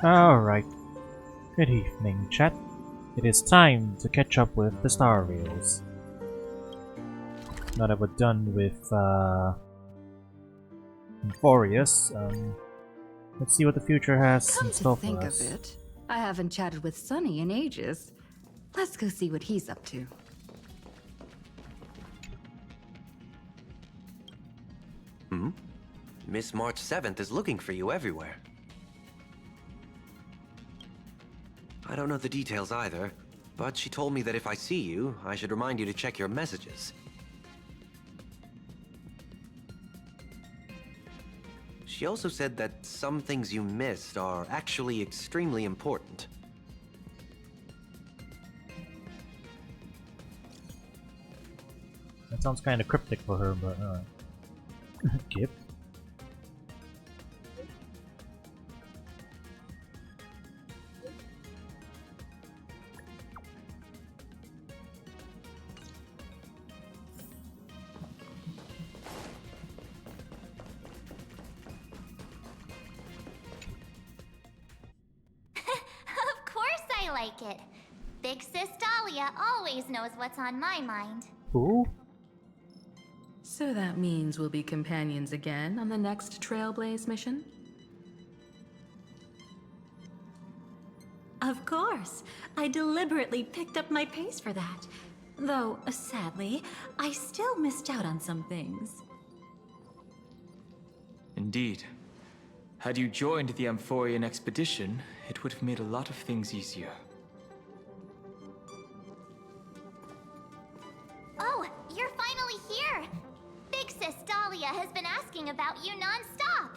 Alright. Good evening, chat. It is time to catch up with the Star Rails. Now that we're done with Euphorius, let's see what the future has in store for us. Come to think of it, I haven't chatted with Sonny in ages. Let's go see what he's up to. Miss March 7th is looking for you everywhere. I don't know the details either, but she told me that if I see you, I should remind you to check your messages. She also said that some things you missed are actually extremely important. That sounds kind of cryptic for her, but Kip? Of course I like it. Big Sis Dahlia always knows what's on my mind. Who? So that means we'll be companions again on the next Trailblaze mission? Of course. I deliberately picked up my pace for that. Though, sadly, I still missed out on some things. Indeed. Had you joined the Amphorian expedition, it would have made a lot of things easier. Oh, you're finally here! Big Sis Dahlia has been asking about you non-stop!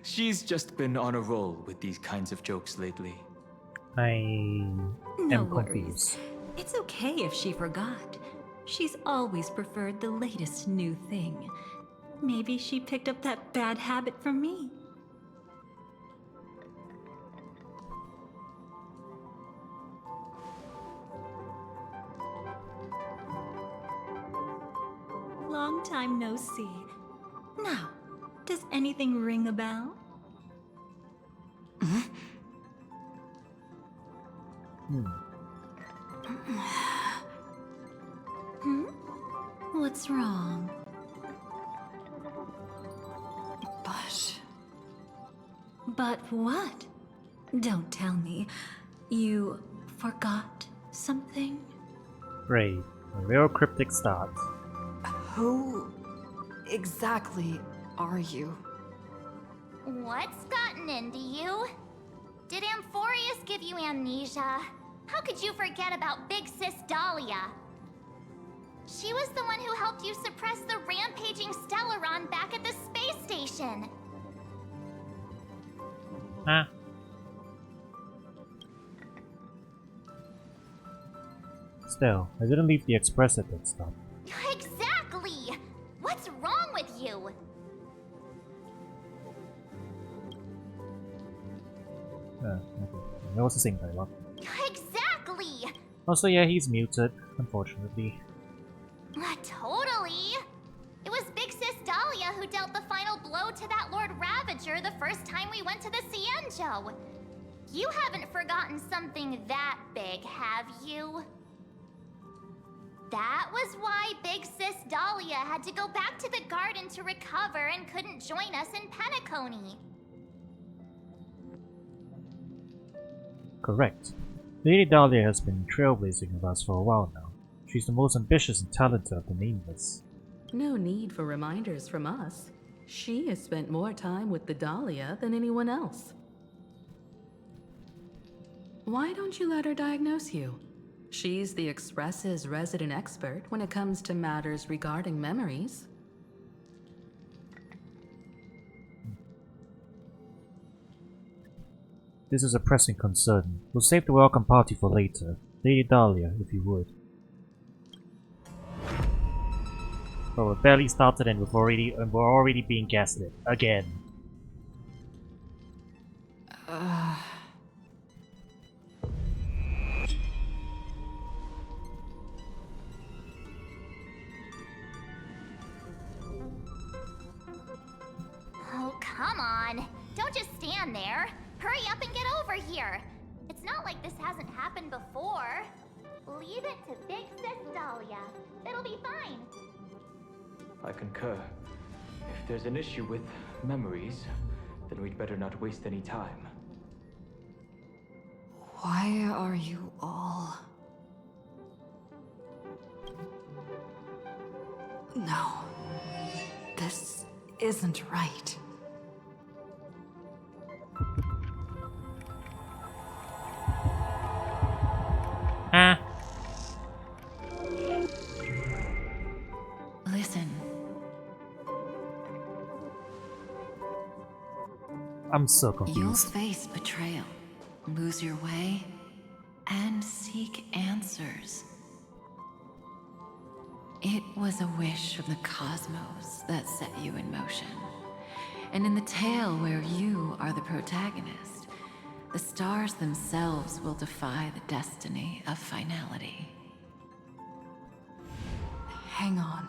She's just been on a roll with these kinds of jokes lately. I No am worries. confused. It's okay if she forgot. She's always preferred the latest new thing. Maybe she picked up that bad habit from me. Long time no see. Now, does anything ring a bell? What's wrong? But what? Don't tell me. You forgot something? Great. A real cryptic start. Who exactly are you? What's gotten into you? Did Amphorius give you amnesia? How could you forget about Big Sis Dahlia? She was the one who helped you suppress the rampaging Stellaron back at the space station. Huh? Still, I didn't leave the express at that stop. Exactly! What's wrong with you? Okay. That was the same dialogue. Exactly! Also, yeah, he's muted, unfortunately. Totally! It was Big Sis Dahlia who dealt the final blow to that Lord Ravager the first time we went to the Cienjo. You haven't forgotten something that big, have you? That was why Big Sis Dahlia had to go back to the garden to recover and couldn't join us in Penacony. Correct. Lady Dahlia has been trailblazing with us for a while now. She's the most ambitious and talented of the nameless. No need for reminders from us. She has spent more time with the Dahlia than anyone else. Why don't you let her diagnose you? She's the Express's resident expert when it comes to matters regarding memories. This is a pressing concern. We'll save the welcome party for later. Lady Dahlia, if you would. But we're barely started and we're already being gaslit again. Don't just stand there. Hurry up and get over here. It's not like this hasn't happened before. Leave it to Big Sis Dahlia. It'll be fine. I concur. If there's an issue with memories, then we'd better not waste any time. Why are you all... No. This isn't right. Ah. Listen. I'm so You'll confused. face betrayal, lose your way, and seek answers. It was a wish from the cosmos that set you in motion. And in the tale where you are the protagonist, the stars themselves will defy the destiny of finality. Hang on.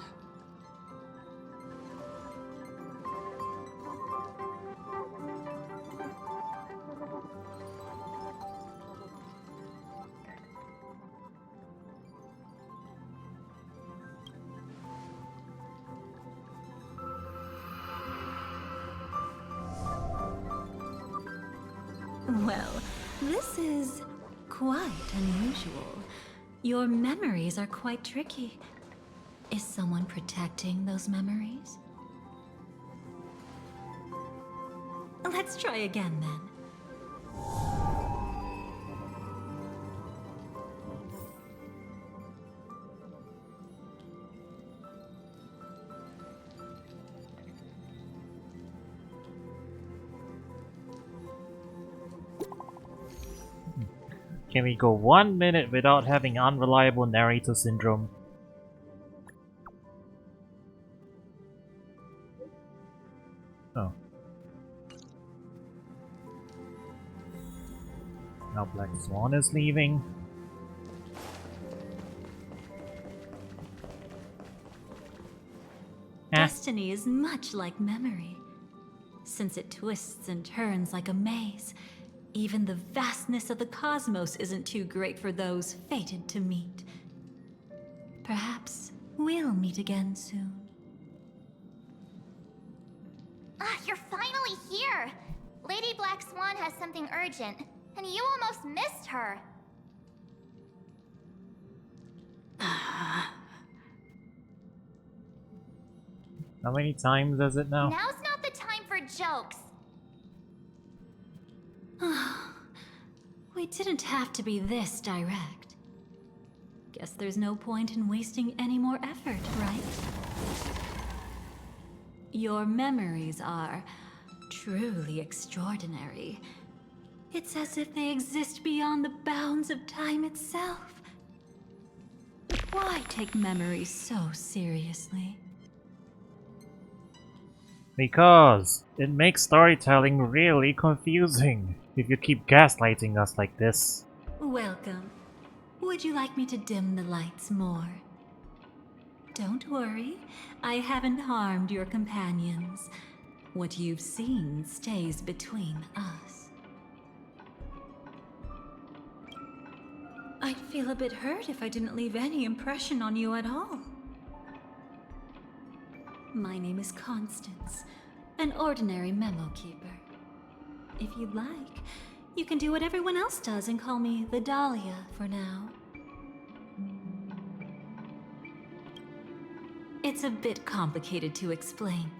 Well, this is quite unusual. Your memories are quite tricky. Is someone protecting those memories? Let's try again then. Can we go 1 minute without having unreliable narrator syndrome? Oh. Now Black Swan is leaving. Destiny is much like memory. Since it twists and turns like a maze, even the vastness of the cosmos isn't too great for those fated to meet. Perhaps we'll meet again soon. Ah, you're finally here! Lady Black Swan has something urgent, and you almost missed her. How many times is it now? Now's not the time for jokes. We didn't have to be this direct. Guess there's no point in wasting any more effort, right? Your memories are truly extraordinary. It's as if they exist beyond the bounds of time itself. Why take memories so seriously? Because it makes storytelling really confusing if you keep gaslighting us like this. Welcome. Would you like me to dim the lights more? Don't worry, I haven't harmed your companions. What you've seen stays between us. I'd feel a bit hurt if I didn't leave any impression on you at all. My name is Constance, an ordinary memo keeper. If you'd like, you can do what everyone else does and call me the Dahlia for now. It's a bit complicated to explain,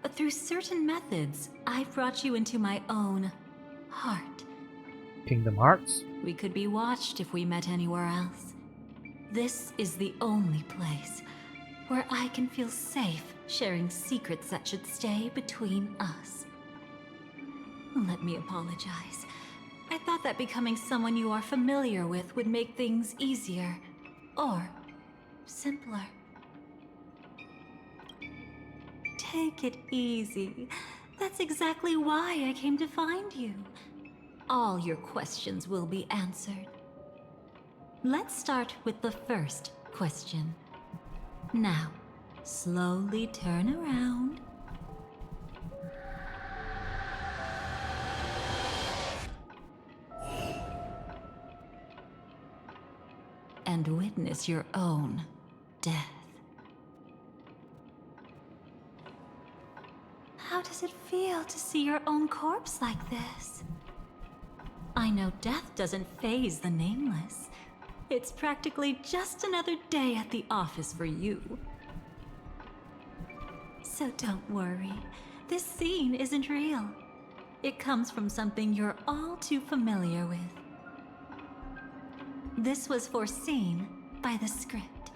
but through certain methods, I've brought you into my own heart. Kingdom Hearts? We could be watched if we met anywhere else. This is the only place where I can feel safe sharing secrets that should stay between us. Let me apologize. I thought that becoming someone you are familiar with would make things easier, or simpler. Take it easy. That's exactly why I came to find you. All your questions will be answered. Let's start with the first question. Now, slowly turn around. and witness your own death. How does it feel to see your own corpse like this? I know death doesn't faze the nameless. It's practically just another day at the office for you. So don't worry, this scene isn't real. It comes from something you're all too familiar with. This was foreseen by the script.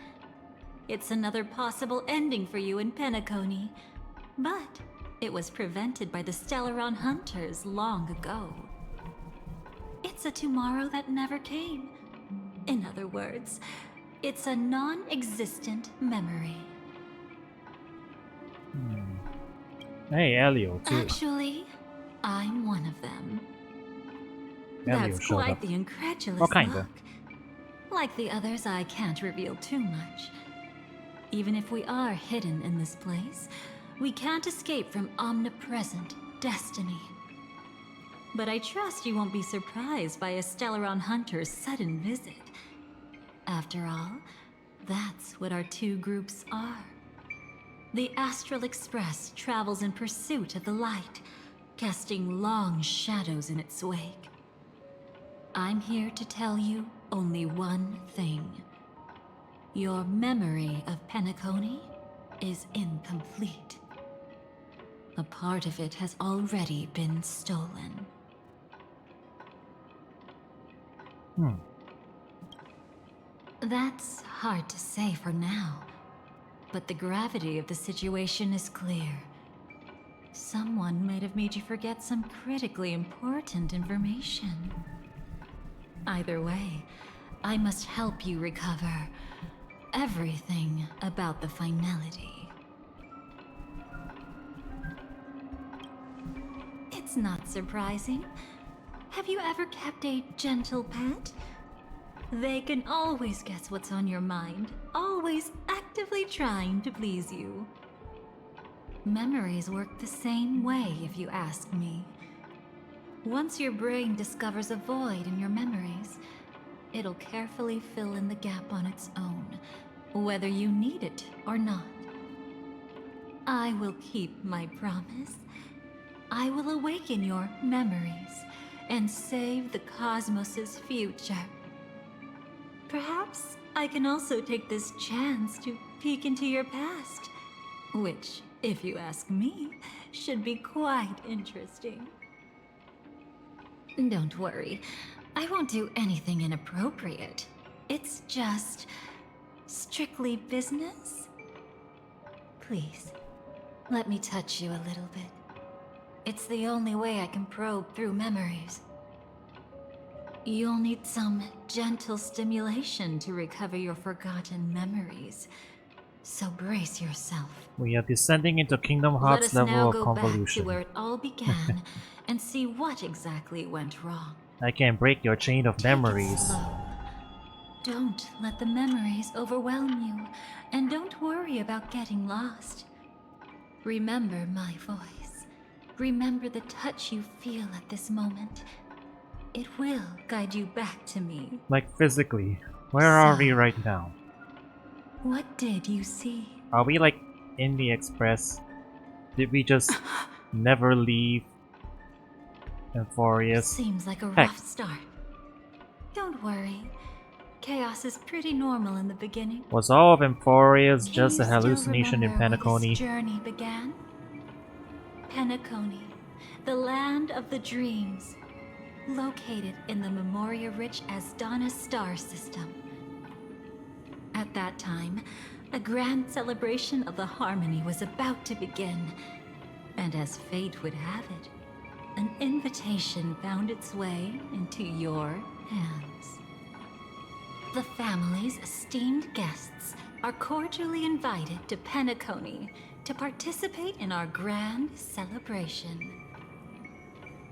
It's another possible ending for you in Penacony, but it was prevented by the Stellaron Hunters long ago. It's a tomorrow that never came. In other words, it's a non-existent memory. Hey, Elio, too. Actually, I'm one of them. Elio That's showed quite up. the incredulous Well, kinda. look. Like the others, I can't reveal too much. Even if we are hidden in this place, we can't escape from omnipresent destiny. But I trust you won't be surprised by a Stellaron Hunter's sudden visit. After all, that's what our two groups are. The Astral Express travels in pursuit of the light, casting long shadows in its wake. I'm here to tell you only one thing. Your memory of Penacony is incomplete. A part of it has already been stolen. That's hard to say for now, but the gravity of the situation is clear. Someone might have made you forget some critically important information. Either way, I must help you recover everything about the finality. It's not surprising. Have you ever kept a gentle pet? They can always guess what's on your mind, always actively trying to please you. Memories work the same way, if you ask me. Once your brain discovers a void in your memories, it'll carefully fill in the gap on its own, whether you need it or not. I will keep my promise. I will awaken your memories and save the cosmos's future. Perhaps I can also take this chance to peek into your past, which, if you ask me, should be quite interesting. Don't worry, I won't do anything inappropriate. It's just strictly business. Please, let me touch you a little bit. It's the only way I can probe through memories. You'll need some gentle stimulation to recover your forgotten memories. So brace yourself. We are descending into Kingdom Let Hearts us now level of go back to convolution. where it all began and see what exactly went wrong. I can break your chain of Take it memories. slow. Don't let the memories overwhelm you, and don't worry about getting lost. Remember my voice. Remember the touch you feel at this moment. It will guide you back to me. Like physically. Where are we right now? What did you see? Are we like in the express? Did we just never leave Euphorius? Seems like a Heck. rough start. Don't worry. Chaos is pretty normal in the beginning. Was all of Euphorius Can just you a still hallucination in remember where Penacony? this journey began? Penacony, the land of the dreams, located in the Memoria-rich Asdana star system. At that time, a grand celebration of the Harmony was about to begin, and as fate would have it, an invitation found its way into your hands. The family's esteemed guests are cordially invited to Penacony to participate in our grand celebration.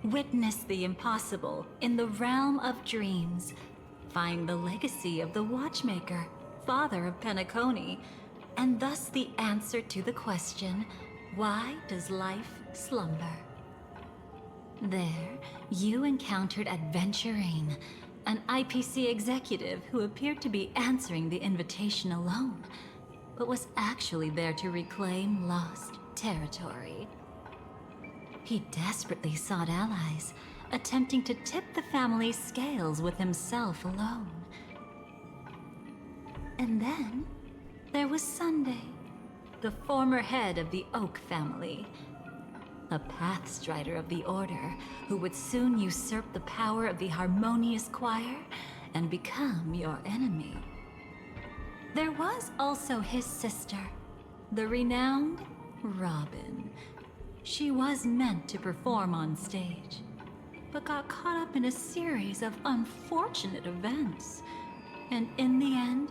Witness the impossible in the realm of dreams. Find the legacy of the Watchmaker, father of Penacony, and thus the answer to the question, why does life slumber? There, you encountered Adventurine, an IPC executive who appeared to be answering the invitation alone, but was actually there to reclaim lost territory. He desperately sought allies, attempting to tip the family's scales with himself alone. And then there was Sunday, the former head of the Oak family, a Pathstrider of the Order who would soon usurp the power of the Harmonious Choir and become your enemy. There was also his sister, the renowned Robin. She was meant to perform on stage, but got caught up in a series of unfortunate events, and in the end,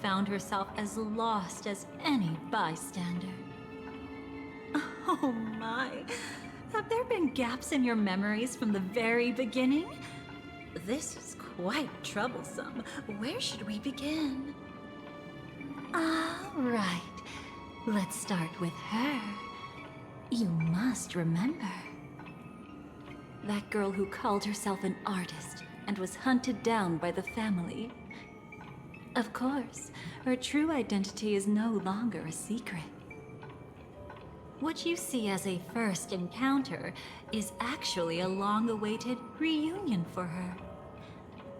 found herself as lost as any bystander. Oh my, have there been gaps in your memories from the very beginning? This is quite troublesome. Where should we begin? All right, let's start with her. You must remember. That girl who called herself an artist and was hunted down by the family. Of course, her true identity is no longer a secret. What you see as a first encounter is actually a long-awaited reunion for her.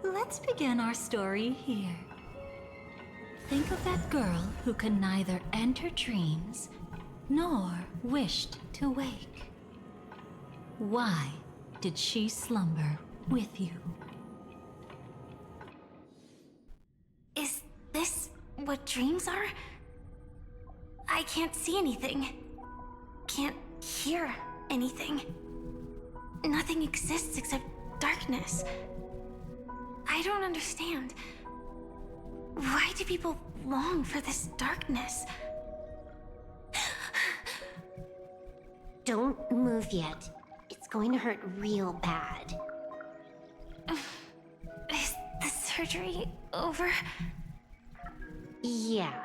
Let's begin our story here. Think of that girl who could neither enter dreams nor wished to wake. Why did she slumber with you? Is this what dreams are? I can't see anything. Can't hear anything. Nothing exists except darkness. I don't understand. Why do people long for this darkness? Don't move yet. It's going to hurt real bad. Is the surgery over? Yeah.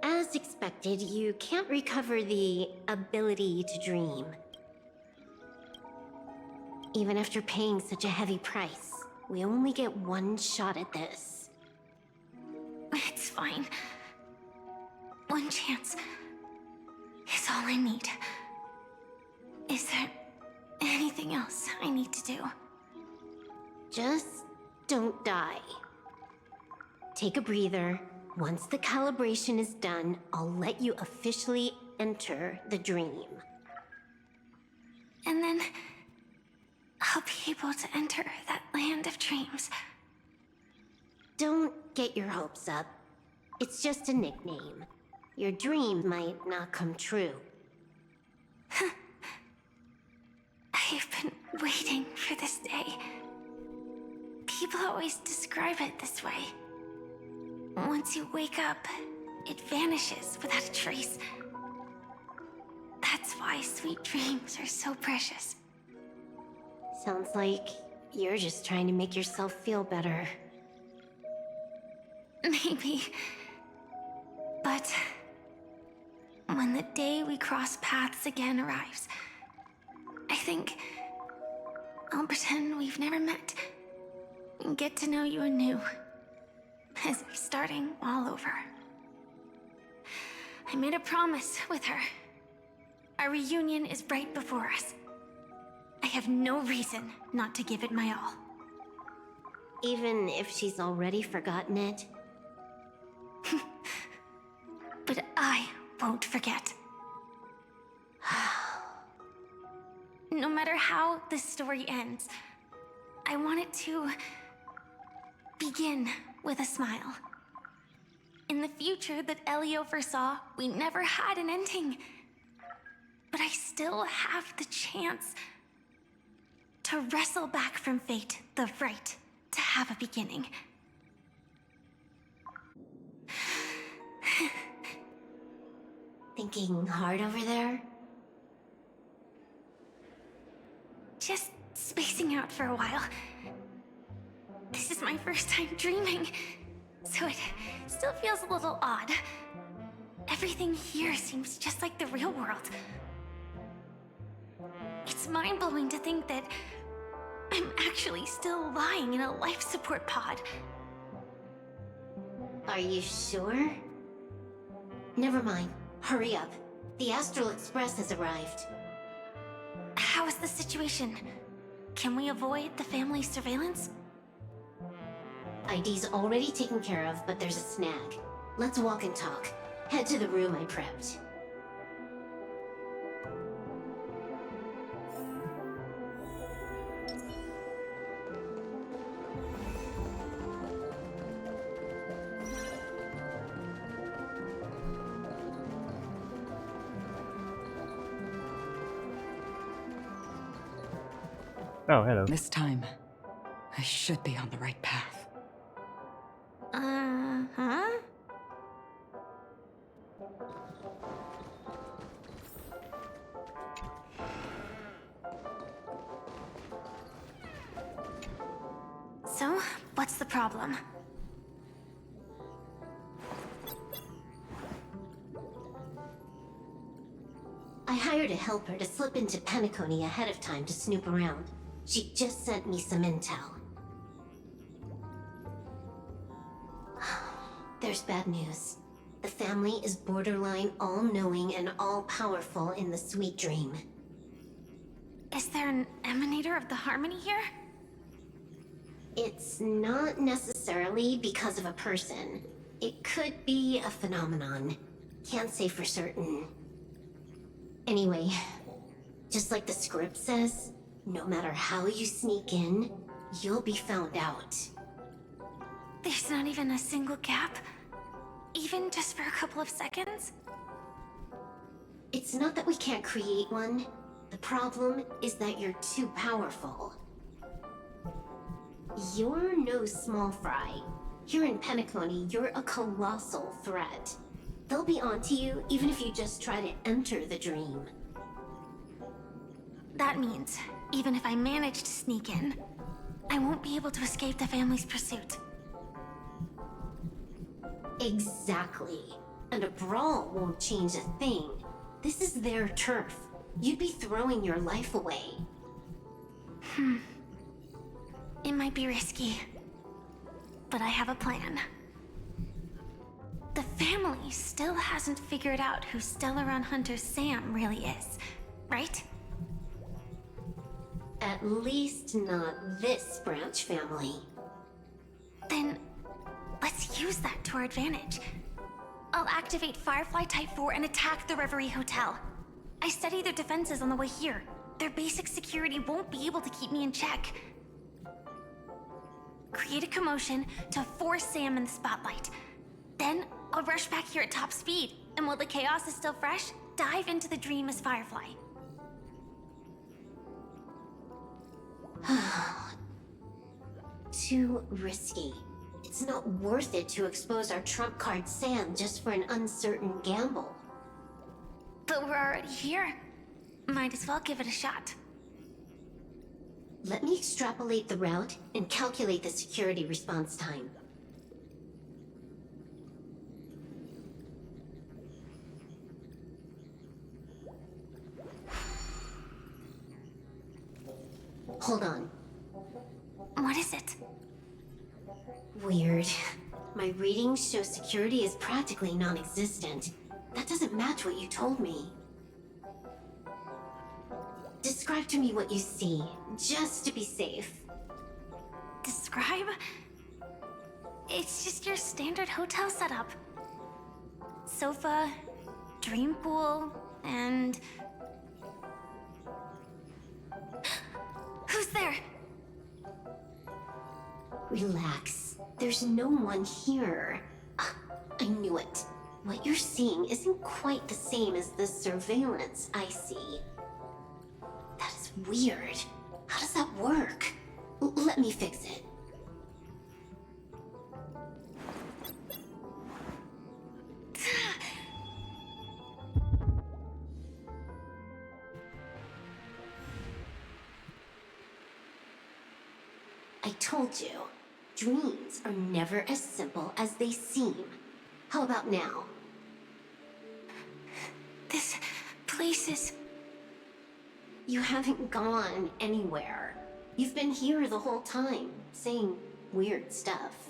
As expected, you can't recover the ability to dream. Even after paying such a heavy price, we only get one shot at this. It's fine. One chance is all I need. Is there anything else I need to do? Just don't die. Take a breather. Once the calibration is done, I'll let you officially enter the dream. And then I'll be able to enter that land of dreams. Don't get your hopes up. It's just a nickname. Your dream might not come true. I've been waiting for this day. People always describe it this way. Once you wake up, it vanishes without a trace. That's why sweet dreams are so precious. Sounds like you're just trying to make yourself feel better. Maybe. But when the day we cross paths again arrives, I think I'll pretend we've never met and get to know you anew, as if starting all over. I made a promise with her. Our reunion is right before us. I have no reason not to give it my all. Even if she's already forgotten it? But I won't forget. No matter how this story ends, I want it to begin with a smile. In the future that Elio foresaw, we never had an ending. But I still have the chance to wrestle back from fate the right to have a beginning. Thinking hard over there? Just spacing out for a while. This is my first time dreaming, so it still feels a little odd. Everything here seems just like the real world. It's mind-blowing to think that I'm actually still lying in a life support pod. Are you sure? Never mind. Hurry up. The Astral Express has arrived. How is the situation? Can we avoid the family's surveillance? ID's already taken care of, but there's a snag. Let's walk and talk. Head to the room I prepped. Oh, hello. This time, I should be on the right path. Huh? So, what's the problem? I hired a helper to slip into Penacony ahead of time to snoop around. She just sent me some intel. There's bad news. The family is borderline all-knowing and all-powerful in the Sweet Dream. Is there an emanator of the Harmony here? It's not necessarily because of a person. It could be a phenomenon. Can't say for certain. Anyway, just like the script says, no matter how you sneak in, you'll be found out. There's not even a single gap? Even just for a couple of seconds? It's not that we can't create one. The problem is that you're too powerful. You're no small fry. Here in Penacony, you're a colossal threat. They'll be onto you even if you just try to enter the dream. That means, even if I manage to sneak in, I won't be able to escape the family's pursuit. Exactly. And a brawl won't change a thing. This is their turf. You'd be throwing your life away. It might be risky, but I have a plan. The family still hasn't figured out who Stellaron Hunter Sam really is, right? At least not this branch family. Then, let's use that to our advantage. I'll activate Firefly Type 4 and attack the Reverie Hotel. I studied their defenses on the way here. Their basic security won't be able to keep me in check. Create a commotion to force Sam in the spotlight. Then, I'll rush back here at top speed, and while the chaos is still fresh, dive into the dream as Firefly. Too risky. It's not worth it to expose our trump card Sam just for an uncertain gamble. But we're already here. Might as well give it a shot. Let me extrapolate the route and calculate the security response time. Hold on. What is it? Weird. My readings show security is practically non-existent. That doesn't match what you told me. Describe to me what you see, just to be safe. Describe? It's just your standard hotel setup. Sofa, dream pool, and... Who's there? Relax. There's no one here. Ah, I knew it. What you're seeing isn't quite the same as the surveillance I see. That is weird. How does that work? Let me fix it. I told you, dreams are never as simple as they seem. How about now? This place is... You haven't gone anywhere. You've been here the whole time, saying weird stuff.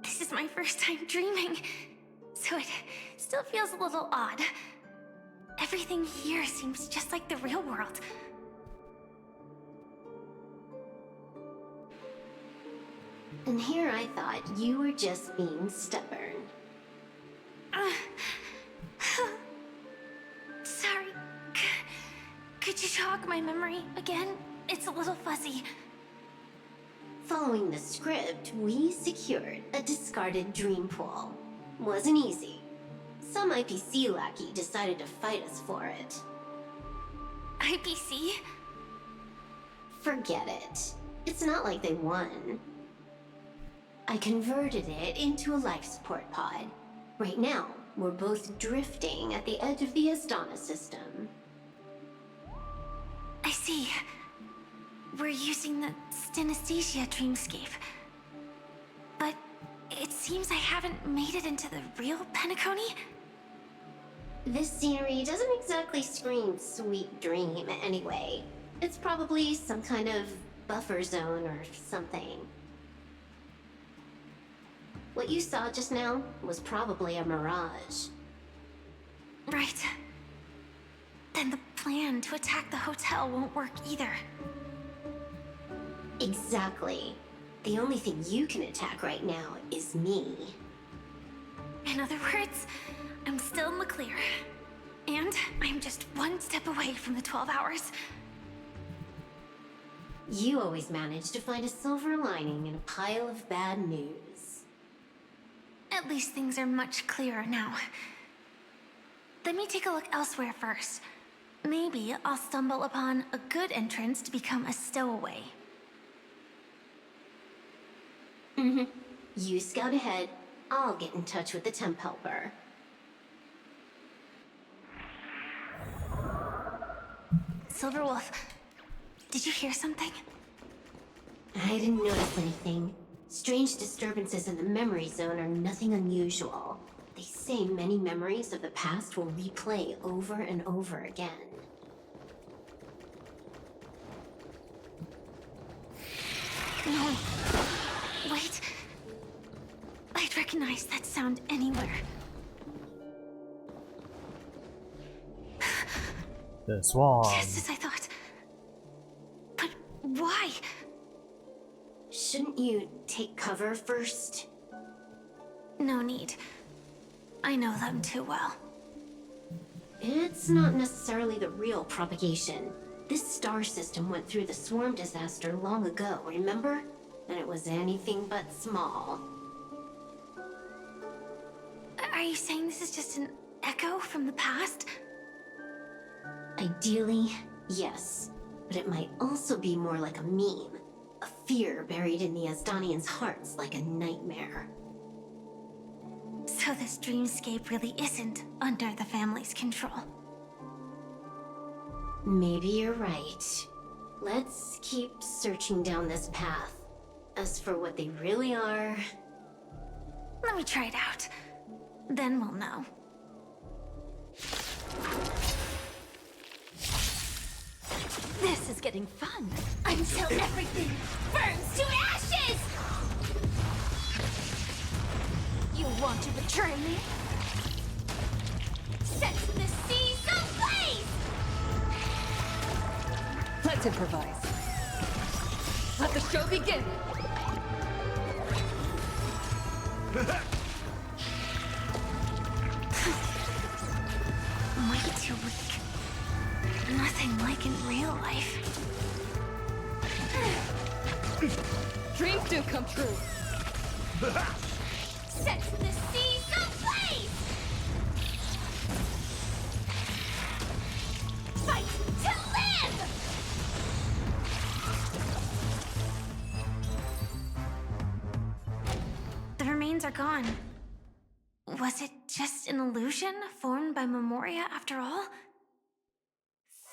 This is my first time dreaming, so it still feels a little odd. Everything here seems just like the real world. And here I thought you were just being stubborn. Sorry. Could you jog my memory again? It's a little fuzzy. Following the script, we secured a discarded dream pool. Wasn't easy. Some IPC lackey decided to fight us for it. IPC? Forget it. It's not like they won. I converted it into a life support pod. Right now, we're both drifting at the edge of the Astana system. I see. We're using the Synesthesia dreamscape. But it seems I haven't made it into the real Penacony? This scenery doesn't exactly scream sweet dream anyway. It's probably some kind of buffer zone or something. What you saw just now was probably a mirage. Right. Then the plan to attack the hotel won't work either. Exactly. The only thing you can attack right now is me. In other words, I'm still in the clear. And I'm just one step away from the 12 hours. You always manage to find a silver lining in a pile of bad news. At least things are much clearer now. Let me take a look elsewhere first. Maybe I'll stumble upon a good entrance to become a stowaway. You scout ahead. I'll get in touch with the temp helper. Silverwolf, did you hear something? I didn't notice anything. Strange disturbances in the memory zone are nothing unusual. They say many memories of the past will replay over and over again. No. Wait. I'd recognize that sound anywhere. The swarm. Just as I thought. But why? Shouldn't you take cover first? No need. I know them too well. It's not necessarily the real propagation. This star system went through the swarm disaster long ago, remember? And it was anything but small. Are you saying this is just an echo from the past? Ideally, yes. But it might also be more like a meme. A fear buried in the Asdanians' hearts like a nightmare. So this dreamscape really isn't under the family's control. Maybe you're right. Let's keep searching down this path. As for what they really are... Let me try it out. Then we'll know. This is getting fun. Until everything burns to ashes! You want to betray me? Set the seas ablaze! Let's improvise. Let the show begin! Way too weak. Nothing like in real life. Dreams do come true! Set the seas ablaze! Fight to live! The remains are gone. Was it just an illusion formed by Memoria after all?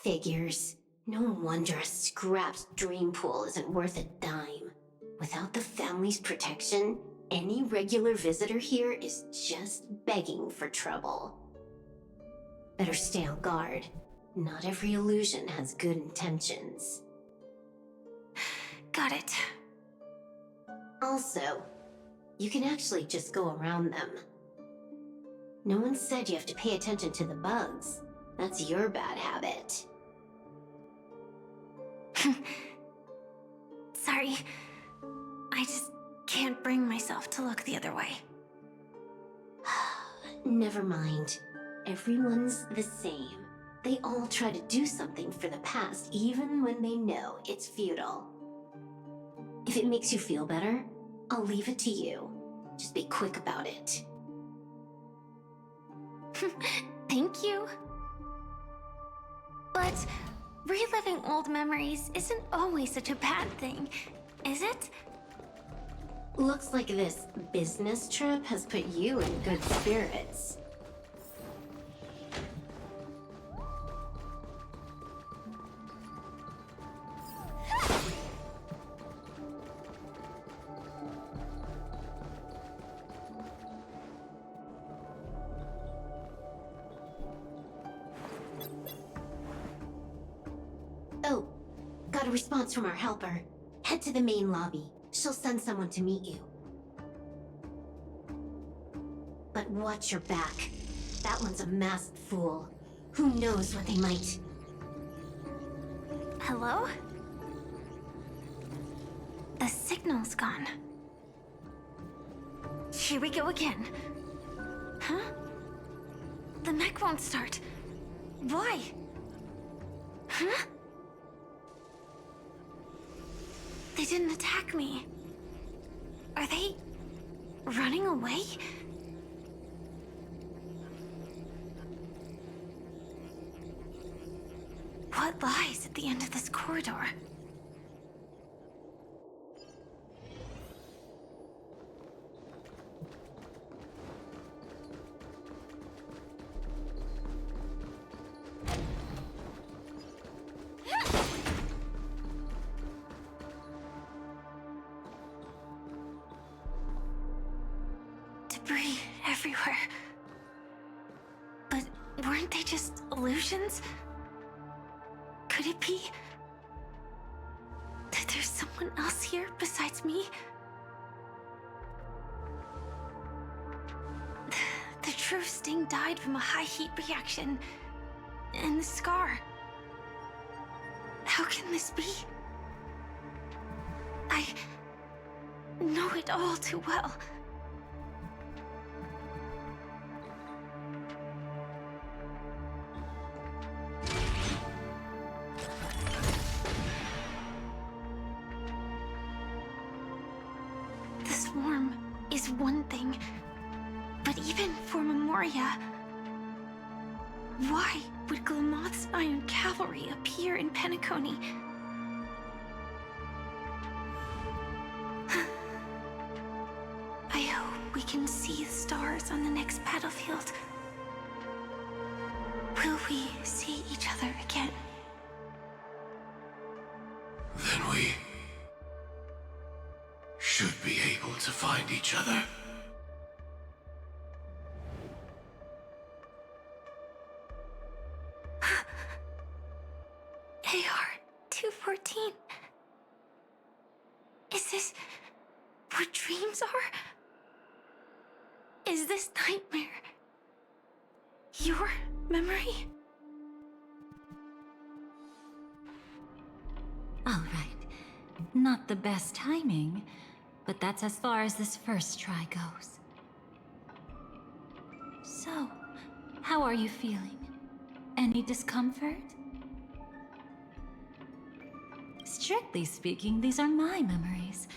Figures. No wonder a scrapped dream pool isn't worth a dime. Without the family's protection, any regular visitor here is just begging for trouble. Better stay on guard. Not every illusion has good intentions. Got it. Also, you can actually just go around them. No one said you have to pay attention to the bugs. That's your bad habit. Sorry. I just can't bring myself to look the other way. Never mind. Everyone's the same. They all try to do something for the past, even when they know it's futile. If it makes you feel better, I'll leave it to you. Just be quick about it. Thank you. But reliving old memories isn't always such a bad thing, is it? Looks like this business trip has put you in good spirits. Oh, got a response from our helper. Head to the main lobby. She'll send someone to meet you. But watch your back. That one's a masked fool. Who knows what they might... Hello? The signal's gone. Here we go again. Huh? The mech won't start. Why? Huh? They didn't attack me. Are they running away? What lies at the end of this corridor? Debris everywhere. But weren't they just illusions? Could it be that there's someone else here besides me? The true Sting died from a high heat reaction, and the scar. How can this be? I know it all too well. The swarm is one thing, but even for Memoria, why would Glamoth's Iron Cavalry appear in Penacony? I hope we can see the stars on the next battlefield. Will we see each other again? Then we should be able to find each other. AR-214. Is this what dreams are? Is this nightmare your memory? All right. Not the best timing, but that's as far as this first try goes. So, how are you feeling? Any discomfort? Strictly speaking, these are my memories.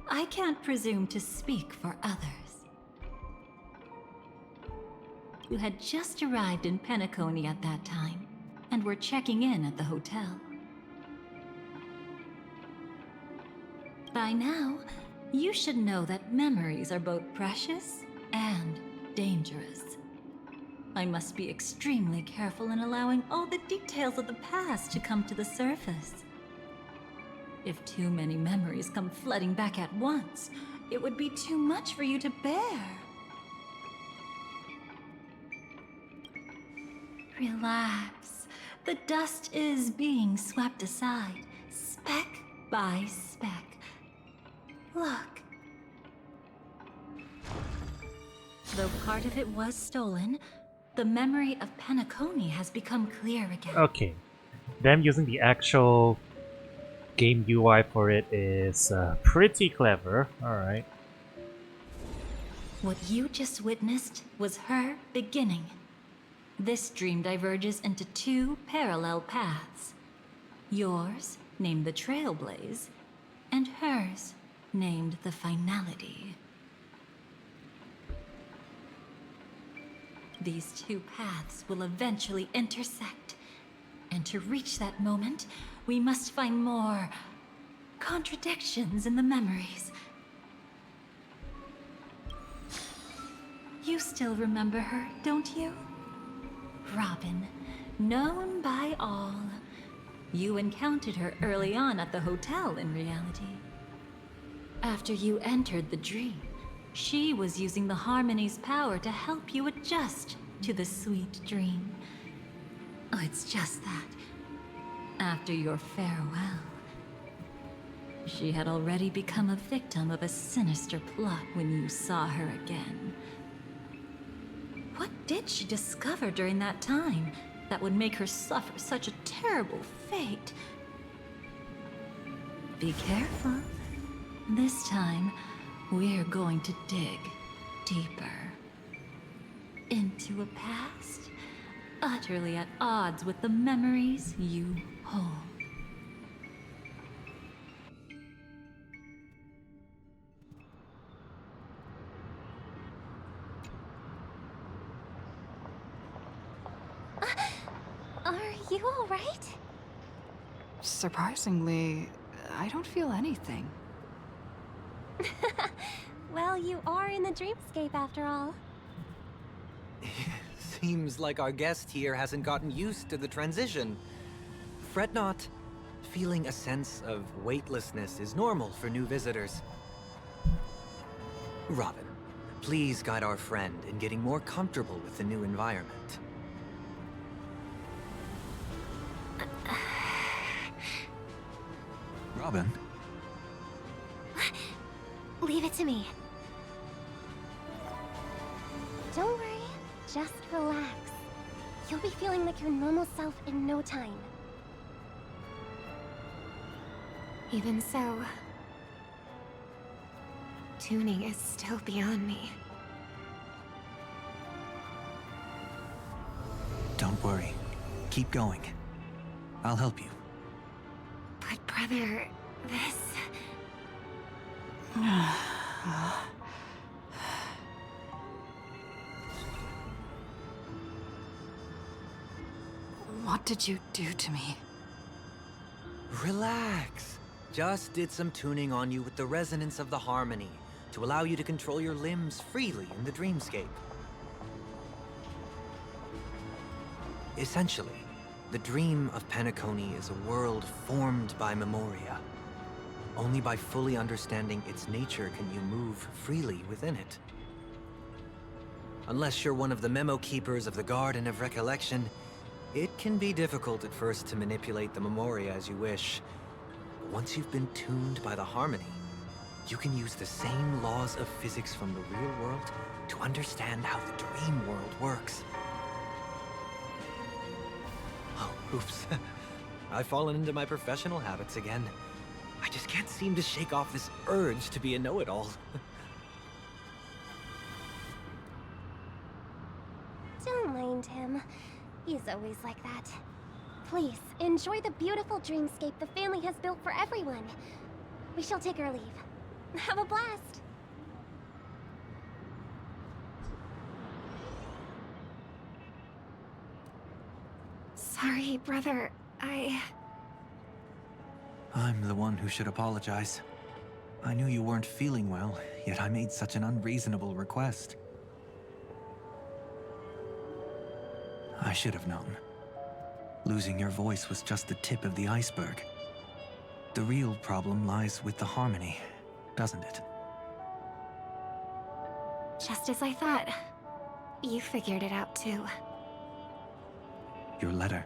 I can't presume to speak for others. You had just arrived in Penacony at that time, and were checking in at the hotel. By now, you should know that memories are both precious and dangerous. I must be extremely careful in allowing all the details of the past to come to the surface. If too many memories come flooding back at once, it would be too much for you to bear. Relax. The dust is being swept aside, speck by speck. Look. Though part of it was stolen, the memory of Penacony has become clear again. Okay. Them using the actual game UI for it is pretty clever. Alright. What you just witnessed was her beginning. This dream diverges into two parallel paths. Yours, named the Trailblaze, and hers, named the Finality. These two paths will eventually intersect. And to reach that moment, we must find more contradictions in the memories. You still remember her, don't you? Robin, known by all. You encountered her early on at the hotel in reality. After you entered the dream, she was using the Harmony's power to help you adjust to the sweet dream. Oh, it's just that. After your farewell, she had already become a victim of a sinister plot when you saw her again. What did she discover during that time that would make her suffer such a terrible fate? Be careful. This time, we're going to dig deeper into a past utterly at odds with the memories you hold. Are you all right? Surprisingly, I don't feel anything. Well, you are in the dreamscape after all. Seems like our guest here hasn't gotten used to the transition. Fret not. Feeling a sense of weightlessness is normal for new visitors. Robin, please guide our friend in getting more comfortable with the new environment. Robin? Leave it to me. Don't worry, just relax. You'll be feeling like your normal self in no time. Even so, tuning is still beyond me. Don't worry. Keep going. I'll help you. But brother, this... What did you do to me? Relax. Just did some tuning on you with the resonance of the harmony to allow you to control your limbs freely in the dreamscape. Essentially, the dream of Penacony is a world formed by memoria. Only by fully understanding its nature can you move freely within it. Unless you're one of the memo keepers of the Garden of Recollection, it can be difficult at first to manipulate the memoria as you wish. But once you've been tuned by the harmony, you can use the same laws of physics from the real world to understand how the dream world works. Oh, oops. I've fallen into my professional habits again. I just can't seem to shake off this urge to be a know-it-all. Don't mind him. He's always like that. Please, enjoy the beautiful dreamscape the family has built for everyone. We shall take our leave. Have a blast! Sorry, brother. I'm the one who should apologize. I knew you weren't feeling well, yet I made such an unreasonable request. I should have known. Losing your voice was just the tip of the iceberg. The real problem lies with the harmony, doesn't it? Just as I thought. You figured it out too. Your letter.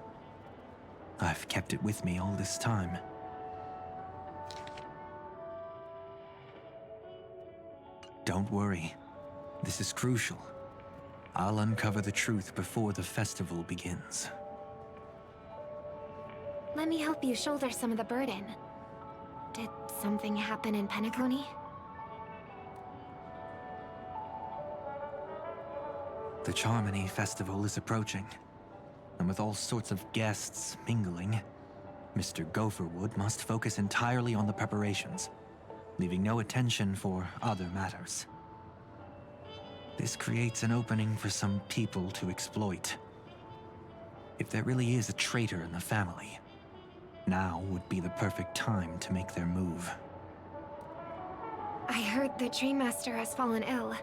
I've kept it with me all this time. Don't worry. This is crucial. I'll uncover the truth before the festival begins. Let me help you shoulder some of the burden. Did something happen in Penacony? The Charmony Festival is approaching, and with all sorts of guests mingling, Mr. Gopherwood must focus entirely on the preparations, leaving no attention for other matters. This creates an opening for some people to exploit. If there really is a traitor in the family, now would be the perfect time to make their move. I heard the Dream Master has fallen ill.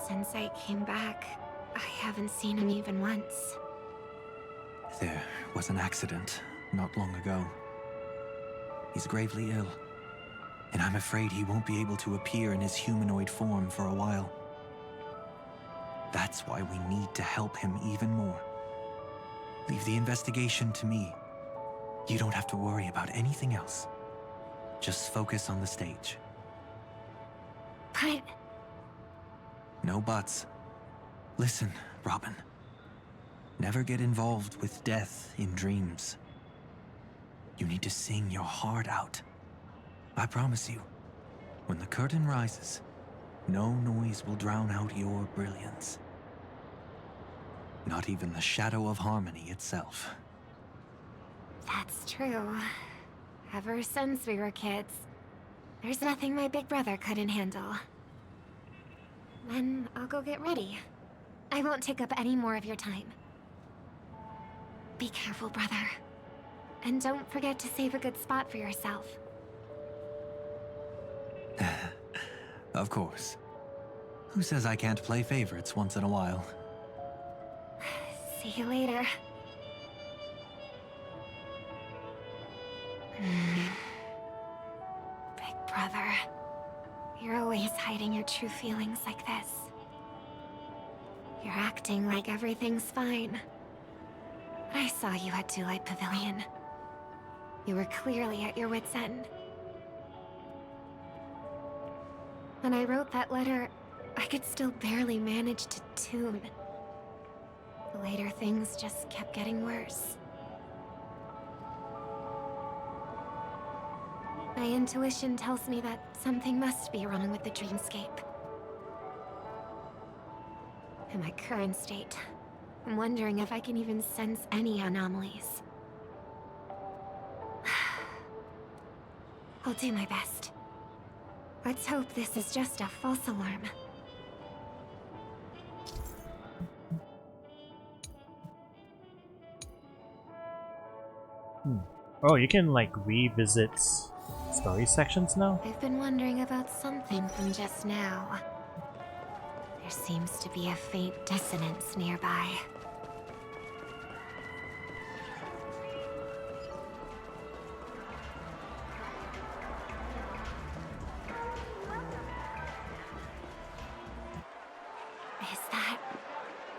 Since I came back, I haven't seen him even once. There was an accident not long ago. He's gravely ill, and I'm afraid he won't be able to appear in his humanoid form for a while. That's why we need to help him even more. Leave the investigation to me. You don't have to worry about anything else. Just focus on the stage. But... No buts. Listen, Robin. Never get involved with death in dreams. You need to sing your heart out. I promise you, when the curtain rises, no noise will drown out your brilliance. Not even the shadow of harmony itself. that's true. Ever since we were kids, there's nothing my big brother couldn't handle. Then I'll go get ready. I won't take up any more of your time. Be careful, brother. And don't forget to save a good spot for yourself. Of course. Who says I can't play favorites once in a while? See you later. Big brother, you're always hiding your true feelings like this. You're acting like everything's fine. But I saw you at Daylight Pavilion. You were clearly at your wit's end. When I wrote that letter, I could still barely manage to tune. Later, things just kept getting worse. My intuition tells me that something must be wrong with the dreamscape. In my current state, I'm wondering if I can even sense any anomalies. I'll do my best. Let's hope this is just a false alarm. Oh, you can like revisit story sections now? I've been wondering about something from just now. There seems to be a faint dissonance nearby. Is that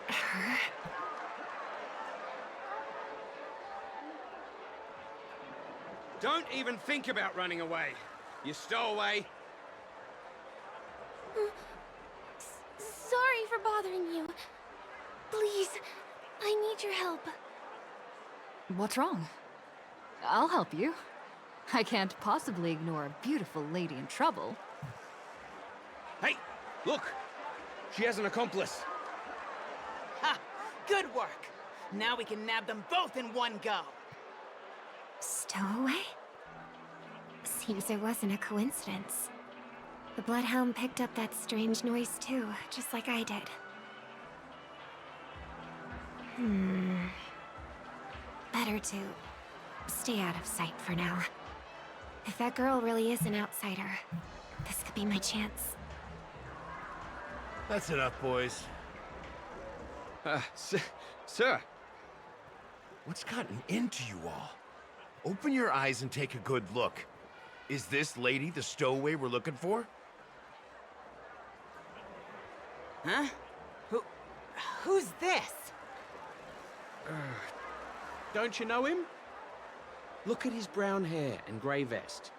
her? Don't even think about running away. You stowaway. Sorry for bothering you. Please, I need your help. What's wrong? I'll help you. I can't possibly ignore a beautiful lady in trouble. Hey, look! She has an accomplice. Ha! Good work! Now we can nab them both in one go. Stowaway? Seems it wasn't a coincidence. The Bloodhound picked up that strange noise too, just like I did. Better to stay out of sight for now. If that girl really is an outsider, this could be my chance. That's enough, boys. Sir. What's gotten into you all? Open your eyes and take a good look. Is this lady the stowaway we're looking for? Huh? Who's this? Don't you know him? Look at his brown hair and grey vest.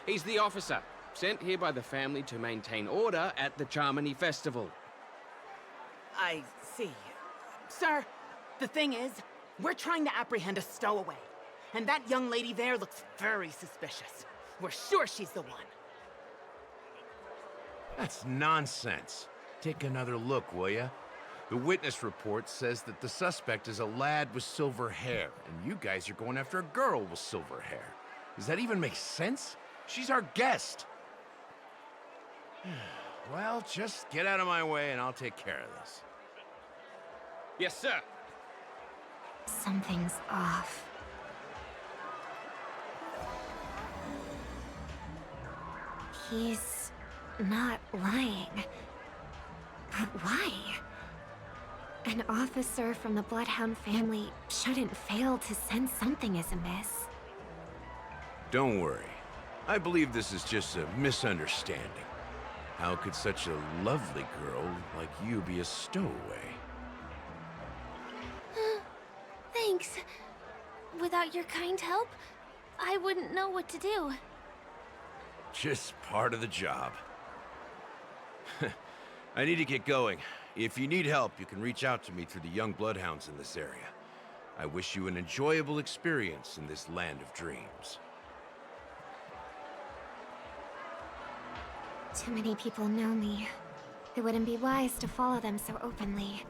He's the officer, sent here by the family to maintain order at the Charmony Festival. I see. Sir, the thing is, we're trying to apprehend a stowaway. And that young lady there looks very suspicious. We're sure she's the one. That's nonsense. Take another look, will ya? The witness report says that the suspect is a lad with silver hair, and you guys are going after a girl with silver hair. Does that even make sense? She's our guest. Well, just get out of my way and I'll take care of this. Yes, sir. Something's off. He's not lying. But why? An officer from the Bloodhound family shouldn't fail to sense something is amiss. Don't worry. I believe this is just a misunderstanding. How could such a lovely girl like you be a stowaway? Thanks. Without your kind help, I wouldn't know what to do. Just part of the job. I need to get going. If you need help, you can reach out to me through the young bloodhounds in this area. I wish you an enjoyable experience in this land of dreams. Too many people know me. It wouldn't be wise to follow them so openly.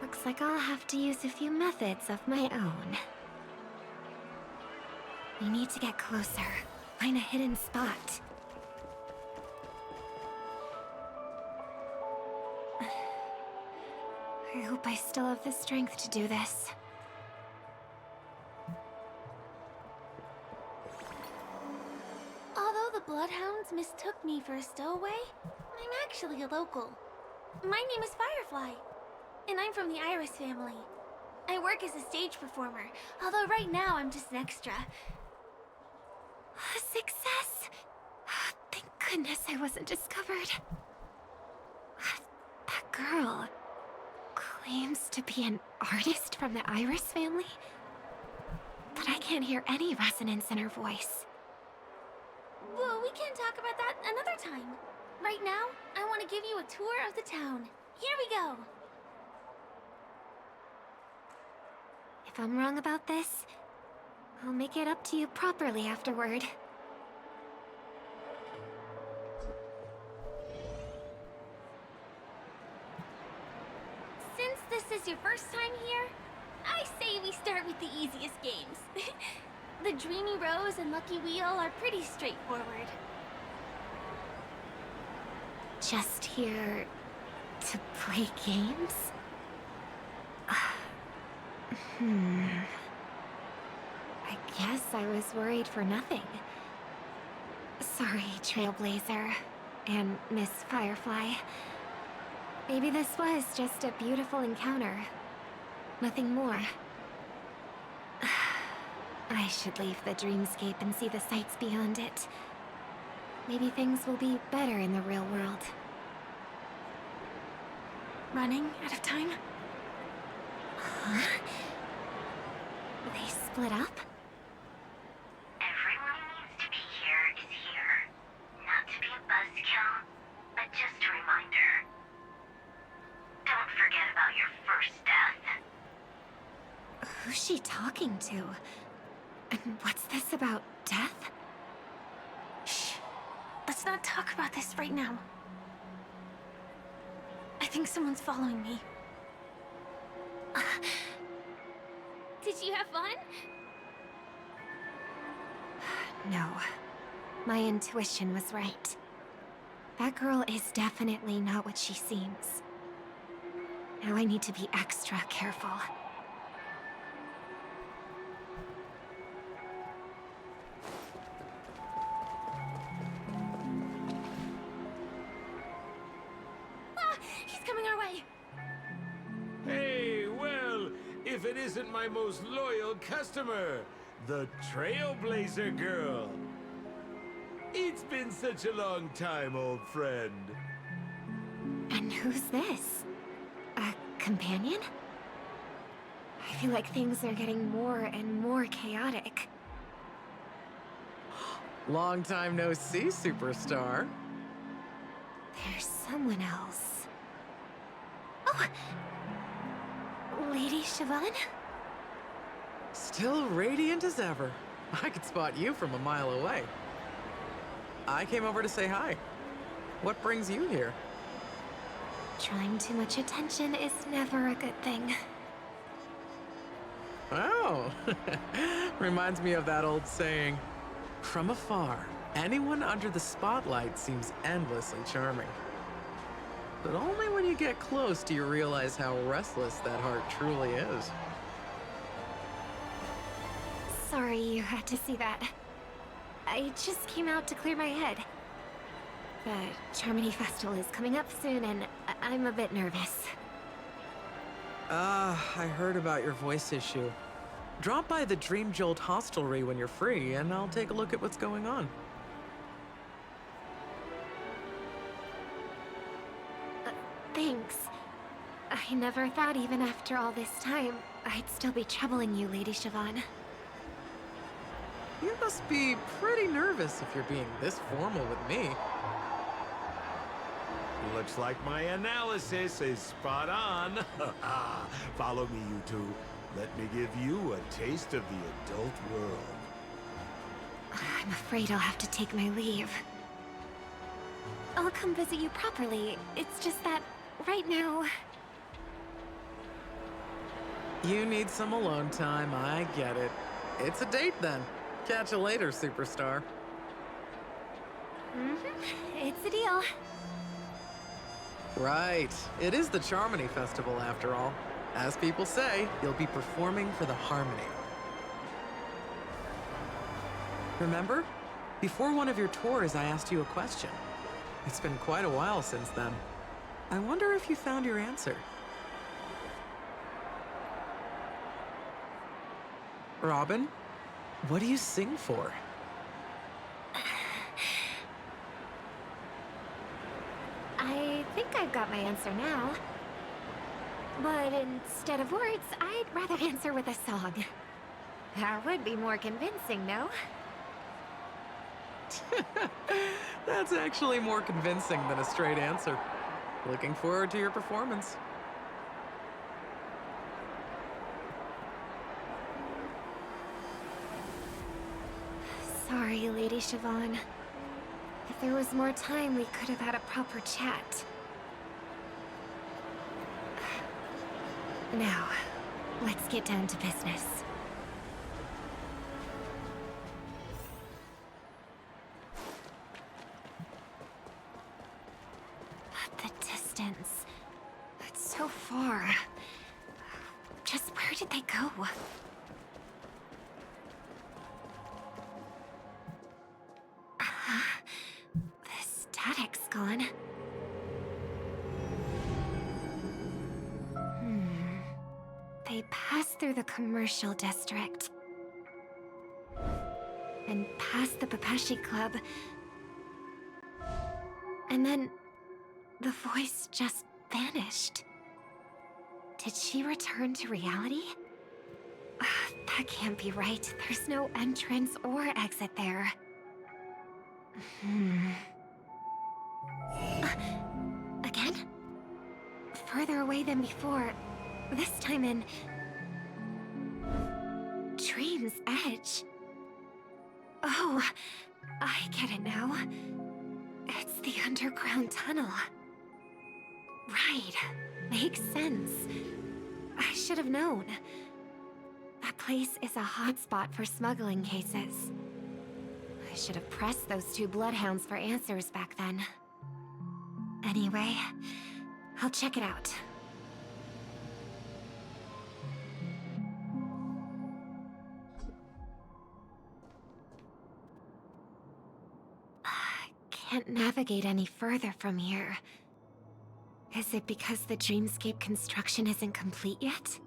Looks like I'll have to use a few methods of my own. We need to get closer. Find a hidden spot. I hope I still have the strength to do this. Although the Bloodhounds mistook me for a stowaway, I'm actually a local. My name is Firefly, and I'm from the Iris family. I work as a stage performer, although right now I'm just an extra. Success! Thank goodness I wasn't discovered. That girl claims to be an artist from the Iris family, but I can't hear any resonance in her voice. Well, we can talk about that another time. Right now, I want to give you a tour of the town. Here we go. If I'm wrong about this, I'll make it up to you properly afterward. Since this is your first time here, I say we start with the easiest games. The Dreamy Rose and Lucky Wheel are pretty straightforward. Just here to play games? I guess I was worried for nothing. Sorry, Trailblazer and Miss Firefly. Maybe this was just a beautiful encounter. Nothing more. I should leave the dreamscape and see the sights beyond it. Maybe things will be better in the real world. Running out of time? Huh? They split up? Everyone who needs to be here is here. Not to be a buzzkill, but just a reminder. Don't forget about your first death. Who's she talking to? And what's this about death? Shh. Let's not talk about this right now. I think someone's following me. Did you have fun? No. My intuition was right. That girl is definitely not what she seems. Now I need to be extra careful. He's coming our way! Hey, well, if it isn't my most loyal customer, the Trailblazer girl. It's been such a long time, old friend. And who's this? A companion? I feel like things are getting more and more chaotic. Long time no see, superstar. There's someone else. Oh! Lady Siobhan? Still radiant as ever. I could spot you from a mile away. I came over to say hi. What brings you here? Drawing too much attention is never a good thing. Oh, reminds me of that old saying, from afar, anyone under the spotlight seems endlessly charming. But only when you get close do you realize how restless that heart truly is. Sorry you had to see that. I just came out to clear my head. The Charmony Festival is coming up soon, and I'm a bit nervous. I heard about your voice issue. Drop by the Dream Jolt hostelry when you're free, and I'll take a look at what's going on. Thanks. I never thought even after all this time, I'd still be troubling you, Lady Siobhan. You must be pretty nervous if you're being this formal with me. Looks like my analysis is spot on. Follow me, you two. Let me give you a taste of the adult world. I'm afraid I'll have to take my leave. I'll come visit you properly. It's just that, right now... You need some alone time, I get it. It's a date then. Catch you later, superstar. It's a deal. Right. It is the Charmony Festival, after all. As people say, you'll be performing for the Harmony. Remember? Before one of your tours, I asked you a question. It's been quite a while since then. I wonder if you found your answer. Robin, what do you sing for? I think I've got my answer now. But instead of words, I'd rather answer with a song. That would be more convincing, no? That's actually more convincing than a straight answer. Looking forward to your performance. Sorry, Lady Siobhan. If there was more time, we could have had a proper chat. Now, let's get down to business. The distance. It's so far. Just where did they go? The static's gone. They passed through the commercial district. And past the Papashi Club. And then the voice just vanished. Did she return to reality? That can't be right. There's no entrance or exit there. Again? Further away than before. This time in... Dream's Edge. Oh, I get it now. It's the underground tunnel. Right. Makes sense. I should have known. That place is a hotspot for smuggling cases. I should have pressed those two bloodhounds for answers back then. Anyway, I'll check it out. Can't navigate any further from here. Is it because the dreamscape construction isn't complete yet?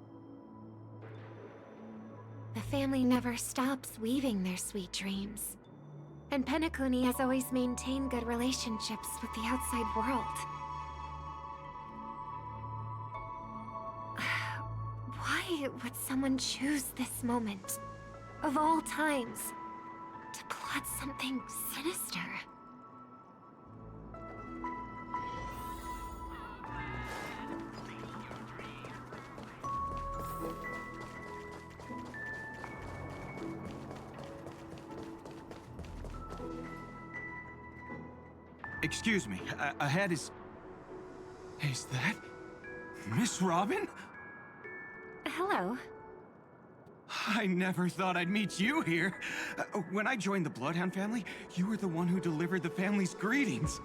The family never stops weaving their sweet dreams. And Penacony has always maintained good relationships with the outside world. Why would someone choose this moment, of all times, to plot something sinister? Excuse me, ahead is... Is that... Miss Robin? Hello. I never thought I'd meet you here. When I joined the Bloodhound family, you were the one who delivered the family's greetings.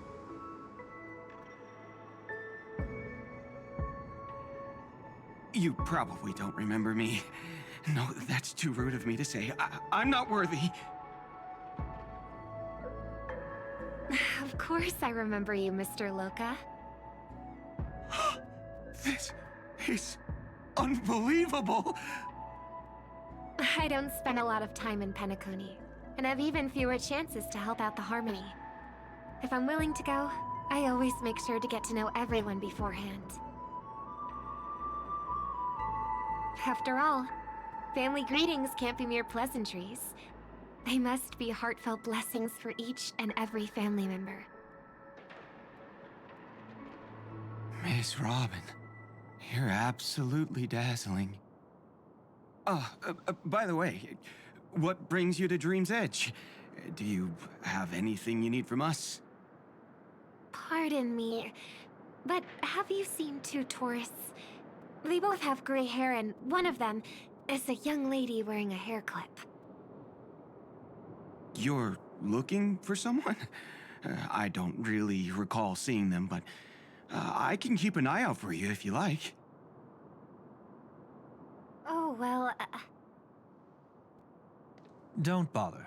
You probably don't remember me. No, that's too rude of me to say. I'm not worthy. Of course I remember you, Mr. Loka. This is unbelievable. I don't spend a lot of time in Penacony, and have even fewer chances to help out the Harmony. If I'm willing to go, I always make sure to get to know everyone beforehand. After all, family greetings can't be mere pleasantries. They must be heartfelt blessings for each and every family member. Miss Robin, you're absolutely dazzling. By the way, what brings you to Dream's Edge? Do you have anything you need from us? Pardon me, but have you seen two tourists? They both have gray hair, and one of them is a young lady wearing a hair clip. You're looking for someone? I don't really recall seeing them, but I can keep an eye out for you if you like. Oh, well, Don't bother.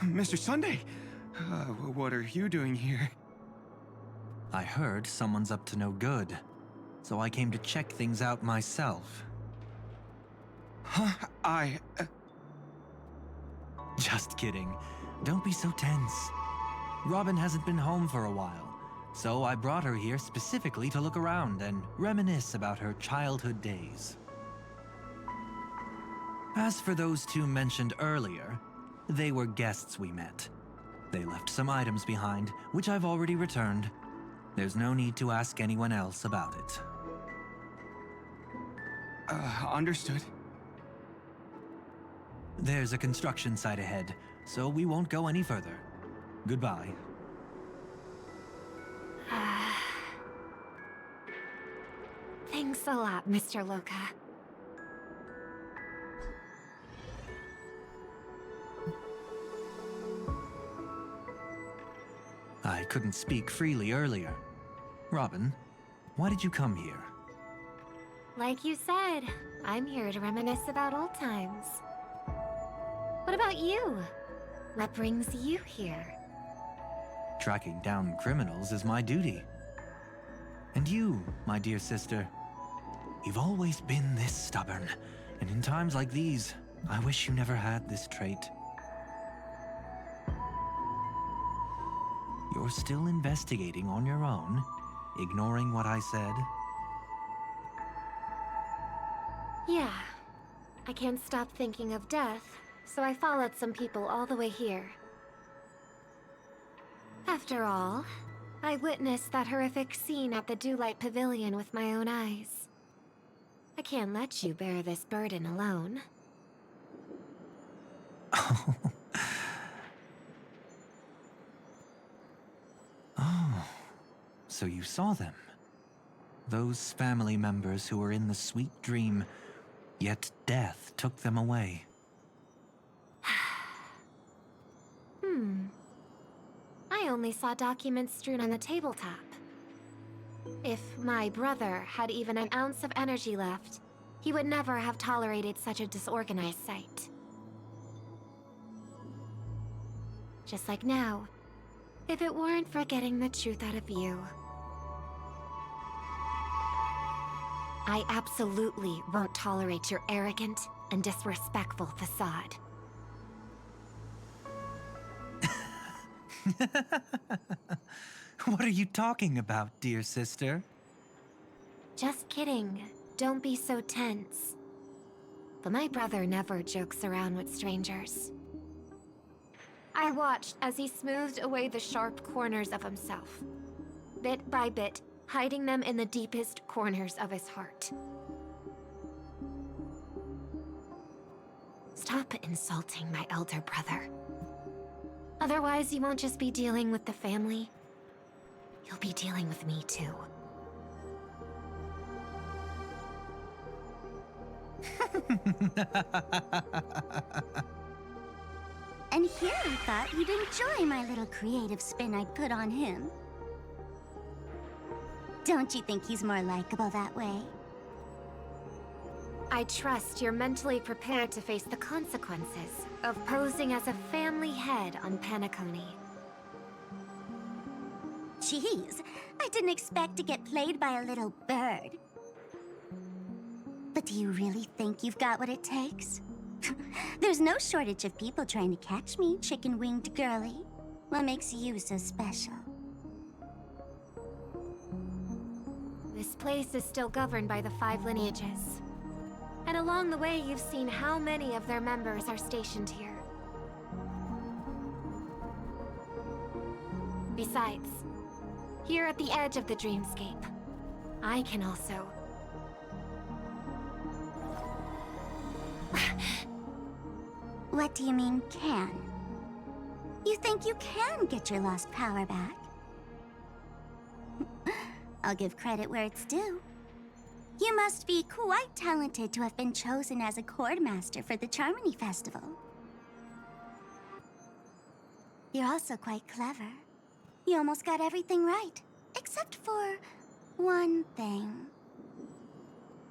Mr. Sunday, what are you doing here? I heard someone's up to no good, so I came to check things out myself. Huh? Just kidding. Don't be so tense. Robin hasn't been home for a while, so I brought her here specifically to look around and reminisce about her childhood days. As for those two mentioned earlier, they were guests we met. They left some items behind, which I've already returned. There's no need to ask anyone else about it. Understood. There's a construction site ahead, so we won't go any further. Goodbye. Thanks a lot, Mr. Loka. I couldn't speak freely earlier. Robin, why did you come here? Like you said, I'm here to reminisce about old times. What about you? What brings you here? Tracking down criminals is my duty. And you, my dear sister, you've always been this stubborn, and in times like these, I wish you never had this trait. You're still investigating on your own, ignoring what I said? Yeah. I can't stop thinking of death, so I followed some people all the way here. After all, I witnessed that horrific scene at the Dewlight Pavilion with my own eyes. I can't let you bear this burden alone. Oh, so you saw them. Those family members who were in the sweet dream, yet death took them away. I only saw documents strewn on the tabletop. If my brother had even an ounce of energy left, he would never have tolerated such a disorganized sight. Just like now, if it weren't for getting the truth out of you. I absolutely won't tolerate your arrogant and disrespectful facade. What are you talking about, dear sister? Just kidding. Don't be so tense. But my brother never jokes around with strangers. I watched as he smoothed away the sharp corners of himself, bit by bit, hiding them in the deepest corners of his heart. Stop insulting my elder brother. Otherwise, you won't just be dealing with the family. You'll be dealing with me too. And here I thought you'd enjoy my little creative spin I put on him. Don't you think he's more likable that way? I trust you're mentally prepared to face the consequences of posing as a family head on Penacony. Jeez, I didn't expect to get played by a little bird. But do you really think you've got what it takes? There's no shortage of people trying to catch me, chicken-winged girly. What makes you so special? This place is still governed by the 5 lineages. And along the way, you've seen how many of their members are stationed here. Besides, here at the edge of the dreamscape, I can also... What do you mean, can? You think you can get your lost power back? I'll give credit where it's due. You must be quite talented to have been chosen as a chord master for the Charmony Festival. You're also quite clever. You almost got everything right, except for one thing.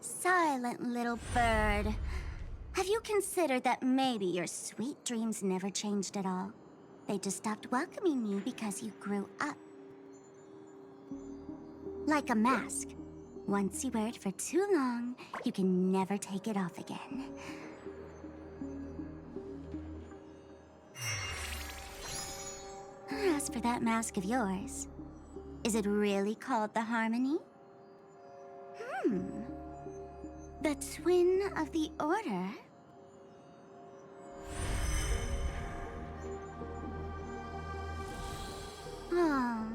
Silent little bird. Have you considered that maybe your sweet dreams never changed at all? They just stopped welcoming you because you grew up. Like a mask. Once you wear it for too long, you can never take it off again. As for that mask of yours, is it really called the Harmony? The twin of the Order? Oh.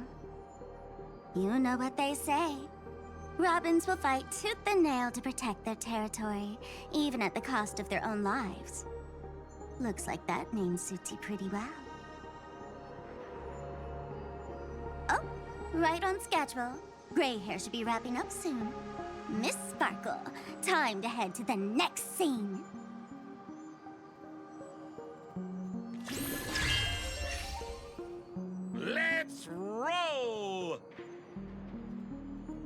You know what they say. Robins will fight tooth and nail to protect their territory, even at the cost of their own lives. Looks like that name suits you pretty well. Oh, right on schedule. Gray hair should be wrapping up soon. Miss Sparkle, time to head to the next scene. Let's roll!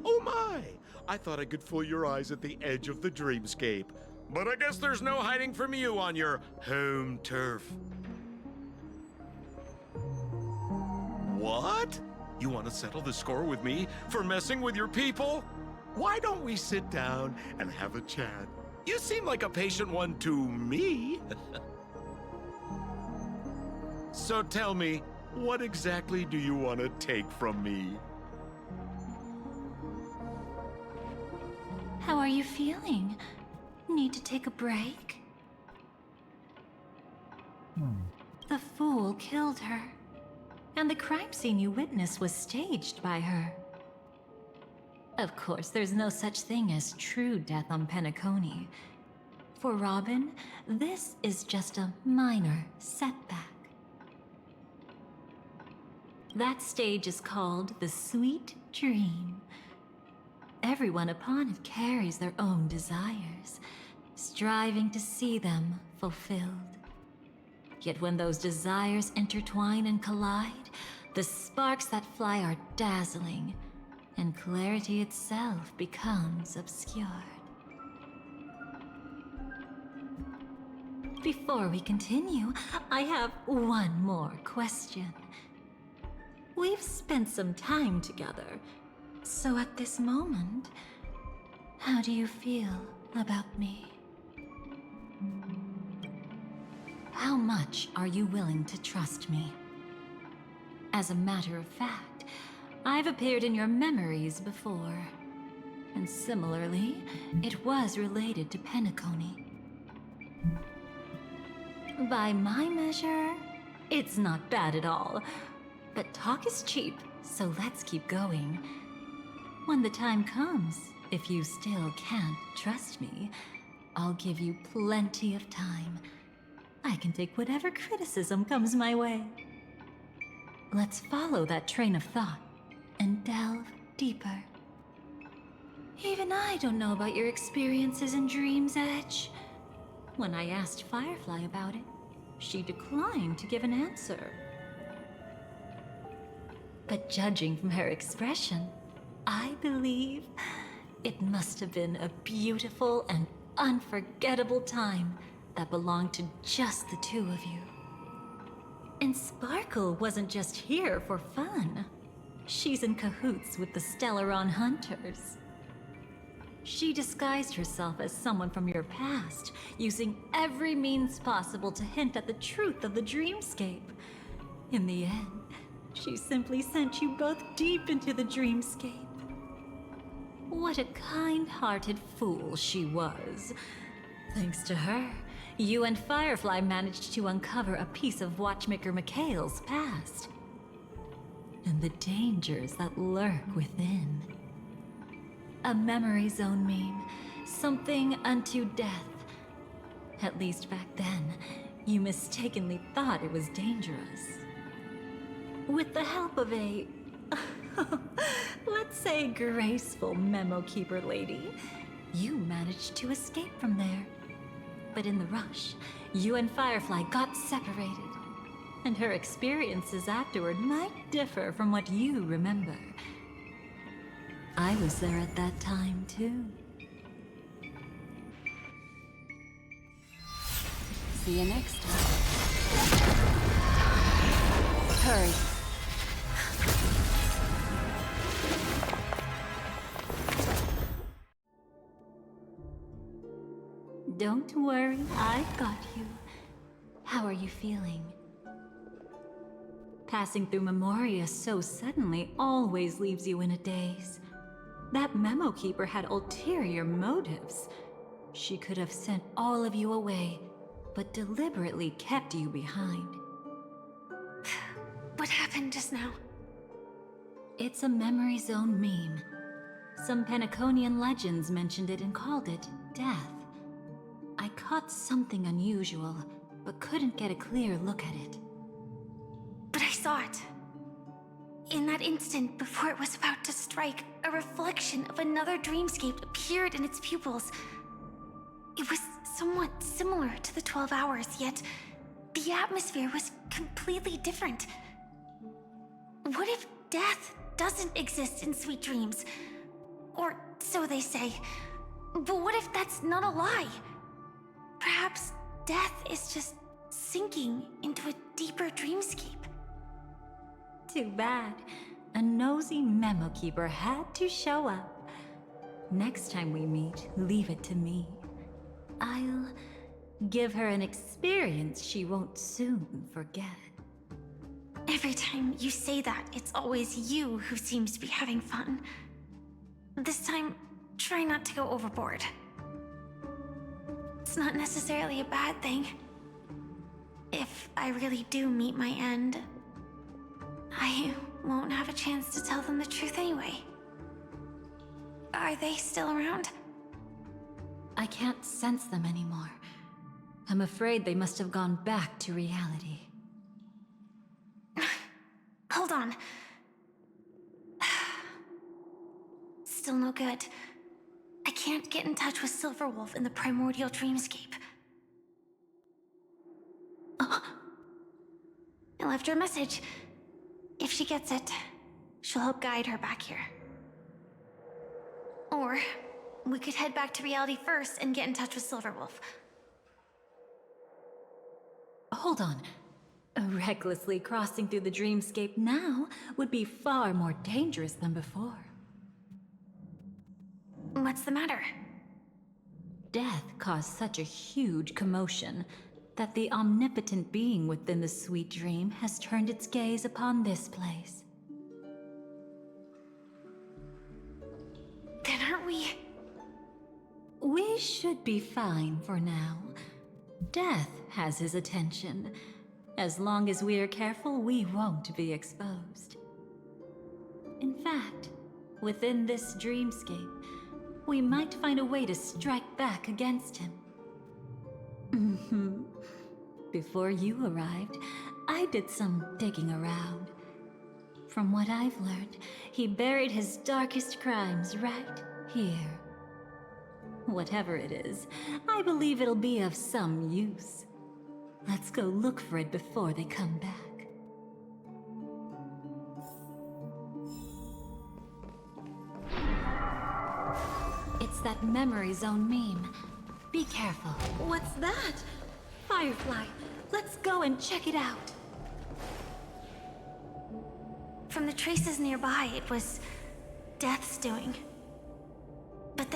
Oh my! I thought I could fool your eyes at the edge of the dreamscape. But I guess there's no hiding from you on your home turf. What? You want to settle the score with me for messing with your people? Why don't we sit down and have a chat? You seem like a patient one to me. So tell me, what exactly do you want to take from me? How are you feeling? Need to take a break? The fool killed her. And the crime scene you witnessed was staged by her. Of course, there's no such thing as true death on Penacony. For Robin, this is just a minor setback. That stage is called the Sweet Dream. Everyone upon it carries their own desires, striving to see them fulfilled. Yet when those desires intertwine and collide, the sparks that fly are dazzling, and clarity itself becomes obscured. Before we continue, I have one more question. We've spent some time together, so at this moment, how do you feel about me? How much are you willing to trust me? As a matter of fact, I've appeared in your memories before, And similarly, it was related to Penacony. By my measure, it's not bad at all. But talk is cheap, so let's keep going. When the time comes, if you still can't trust me, I'll give you plenty of time. I can take whatever criticism comes my way. Let's follow that train of thought and delve deeper. Even I don't know about your experiences in Dream's Edge. When I asked Firefly about it, she declined to give an answer. But judging from her expression, I believe it must have been a beautiful and unforgettable time that belonged to just the two of you. And Sparkle wasn't just here for fun. She's in cahoots with the Stellaron Hunters. She disguised herself as someone from your past, using every means possible to hint at the truth of the dreamscape. In the end, she simply sent you both deep into the dreamscape. What a kind-hearted fool she was. Thanks to her, you and Firefly managed to uncover a piece of Watchmaker Mikhail's past. And the dangers that lurk within. A memory zone meme, something unto death. At least back then, you mistakenly thought it was dangerous. With the help of a, let's say, graceful memo keeper lady, you managed to escape from there. But in the rush, you and Firefly got separated. And her experiences afterward might differ from what you remember. I was there at that time, too. See you next time. Hurry. Don't worry, I've got you. How are you feeling? Passing through Memoria so suddenly always leaves you in a daze. That memo keeper had ulterior motives. She could have sent all of you away, but deliberately kept you behind. What happened just now? It's a memory zone meme. Some Penaconian legends mentioned it and called it death. I caught something unusual, but couldn't get a clear look at it. But I saw it. In that instant, before it was about to strike, a reflection of another dreamscape appeared in its pupils. It was somewhat similar to the 12 Hours, yet the atmosphere was completely different. What if death doesn't exist in Sweet Dreams? Or so they say. But what if that's not a lie? Perhaps death is just sinking into a deeper dreamscape. Too bad. A nosy memo keeper had to show up. Next time we meet, leave it to me. I'll give her an experience she won't soon forget. Every time you say that, it's always you who seems to be having fun. This time, try not to go overboard. It's not necessarily a bad thing. If I really do meet my end, I won't have a chance to tell them the truth anyway. Are they still around? I can't sense them anymore. I'm afraid they must have gone back to reality. Hold on. Still no good. I can't get in touch with Silverwolf in the primordial dreamscape. I left her a message. If she gets it, she'll help guide her back here. Or we could head back to reality first and get in touch with Silverwolf. Hold on. Recklessly crossing through the dreamscape now would be far more dangerous than before. What's the matter? Death caused such a huge commotion that the omnipotent being within the sweet dream has turned its gaze upon this place. Then aren't we We should be fine for now. Death has his attention. As long as we are careful, we won't be exposed. In fact, within this dreamscape, we might find a way to strike back against him. Before you arrived, I did some digging around. From what I've learned, he buried his darkest crimes right here. Whatever it is, I believe it'll be of some use. Let's go look for it before they come back. It's that memory zone meme. Be careful. What's that? Firefly. Let's go and check it out. From the traces nearby, it was Death's doing. But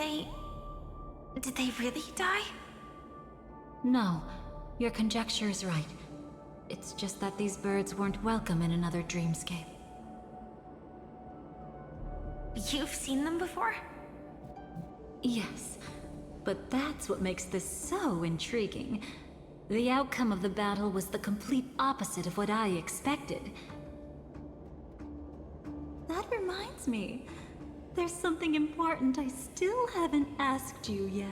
did they really die? No, your conjecture is right. It's just that these birds weren't welcome in another dreamscape. You've seen them before? Yes, but that's what makes this so intriguing. The outcome of the battle was the complete opposite of what I expected. That reminds me, there's something important I still haven't asked you yet.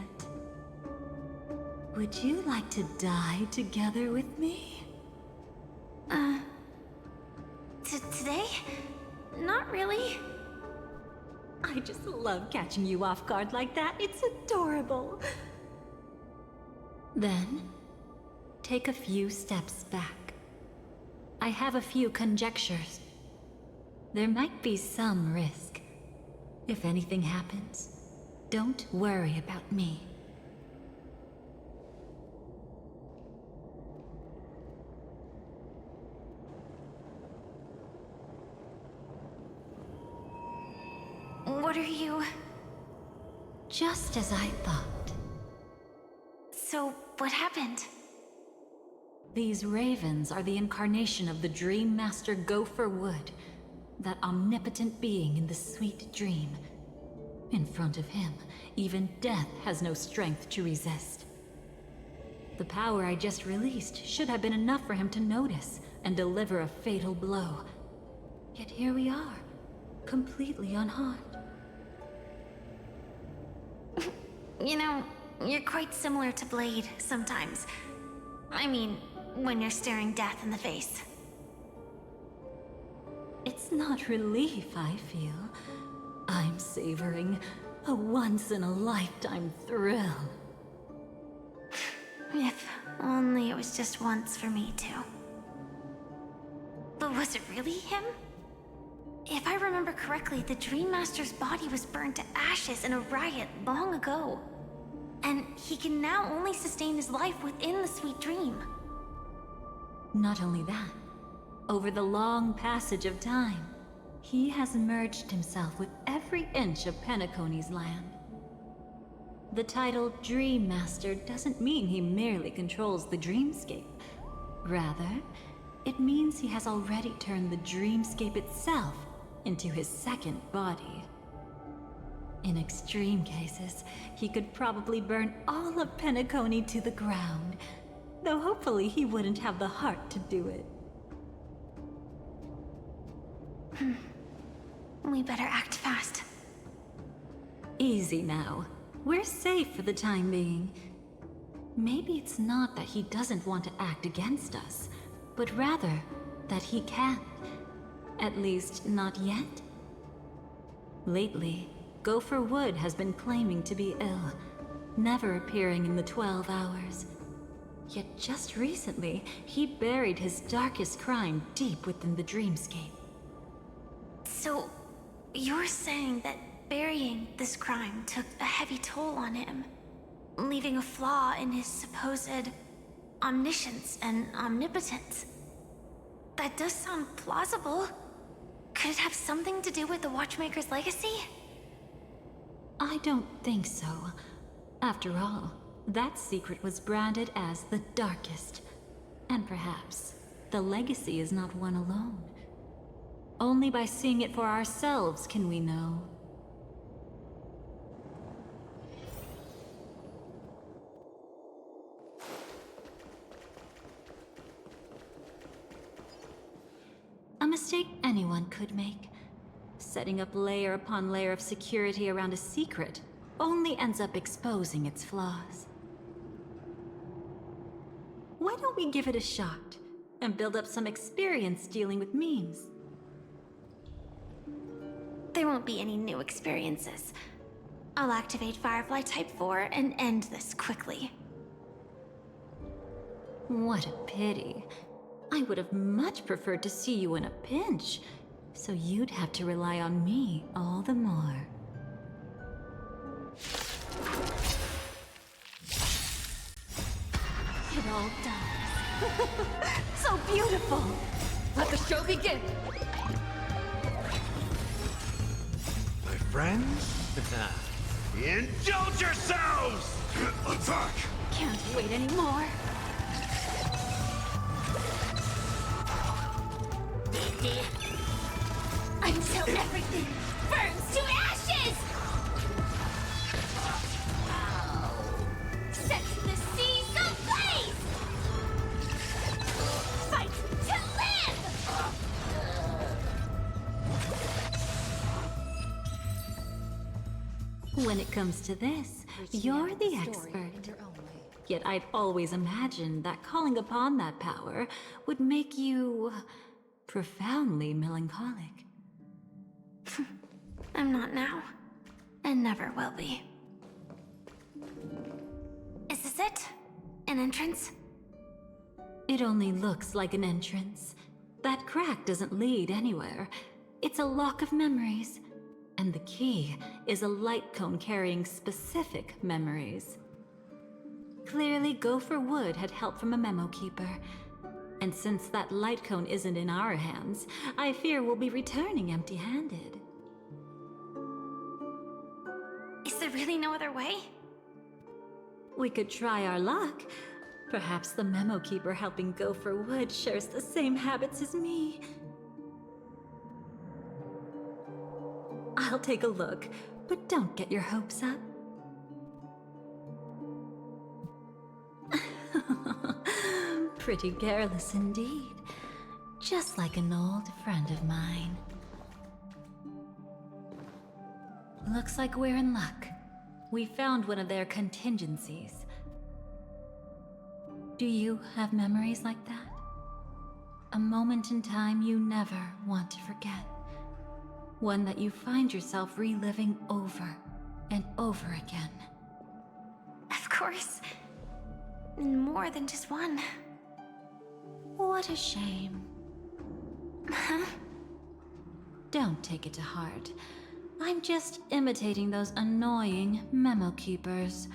Would you like to die together with me? Today? Not really. I just love catching you off guard like that. It's adorable. Then, take a few steps back. I have a few conjectures. There might be some risk. If anything happens, don't worry about me. What are you... Just as I thought. So, what happened? These ravens are the incarnation of the Dream Master Gopher Wood, that omnipotent being in the sweet dream. In front of him, even death has no strength to resist. The power I just released should have been enough for him to notice and deliver a fatal blow. Yet here we are, completely unharmed. You know, you're quite similar to Blade sometimes. I mean, when you're staring death in the face. It's not relief I feel. I'm savoring a once-in-a-lifetime thrill. If only it was just once for me too. But was it really him? If I remember correctly, the Dream Master's body was burned to ashes in a riot long ago. And he can now only sustain his life within the sweet dream. Not only that, over the long passage of time, he has merged himself with every inch of Penacony's land. The title Dream Master doesn't mean he merely controls the dreamscape. Rather, it means he has already turned the dreamscape itself into his second body. In extreme cases, he could probably burn all of Penacony to the ground, though hopefully he wouldn't have the heart to do it. We better act fast. Easy now. We're safe for the time being. Maybe it's not that he doesn't want to act against us, but rather that he can't. At least, not yet. Lately, Gopher Wood has been claiming to be ill, never appearing in the 12 hours. Yet just recently, he buried his darkest crime deep within the dreamscape. So, you're saying that burying this crime took a heavy toll on him, leaving a flaw in his supposed omniscience and omnipotence? That does sound plausible. Could it have something to do with the Watchmaker's legacy? I don't think so. After all, that secret was branded as the darkest. And perhaps the legacy is not one alone. Only by seeing it for ourselves can we know. mistake anyone could make. Setting up layer upon layer of security around a secret only ends up exposing its flaws. Why don't we give it a shot and build up some experience dealing with memes? There won't be any new experiences. I'll activate Firefly Type 4 and end this quickly. What a pity. I would have much preferred to see you in a pinch, so you'd have to rely on me all the more. It all dies. So beautiful! Let the show begin! My friends, indulge yourselves! Attack! Can't wait anymore. Until everything burns to ashes! Set the seas ablaze! Fight to live! When it comes to this, you're the expert. Yet I've always imagined that calling upon that power would make you profoundly melancholic. I'm not now, and never will be. Is this it? An entrance? It only looks like an entrance. That crack doesn't lead anywhere. It's a lock of memories. And the key is a light cone carrying specific memories. Clearly, Gopher Wood had help from a memo keeper. And since that light cone isn't in our hands, I fear we'll be returning empty-handed. Is there really no other way? We could try our luck. Perhaps the memo keeper helping Gopher Wood shares the same habits as me. I'll take a look, but don't get your hopes up. Pretty careless indeed. Just like an old friend of mine. Looks like we're in luck. We found one of their contingencies. Do you have memories like that? A moment in time you never want to forget. One that you find yourself reliving over and over again. Of course. More than just one. What a shame. Huh? Don't take it to heart. I'm just imitating those annoying memo keepers.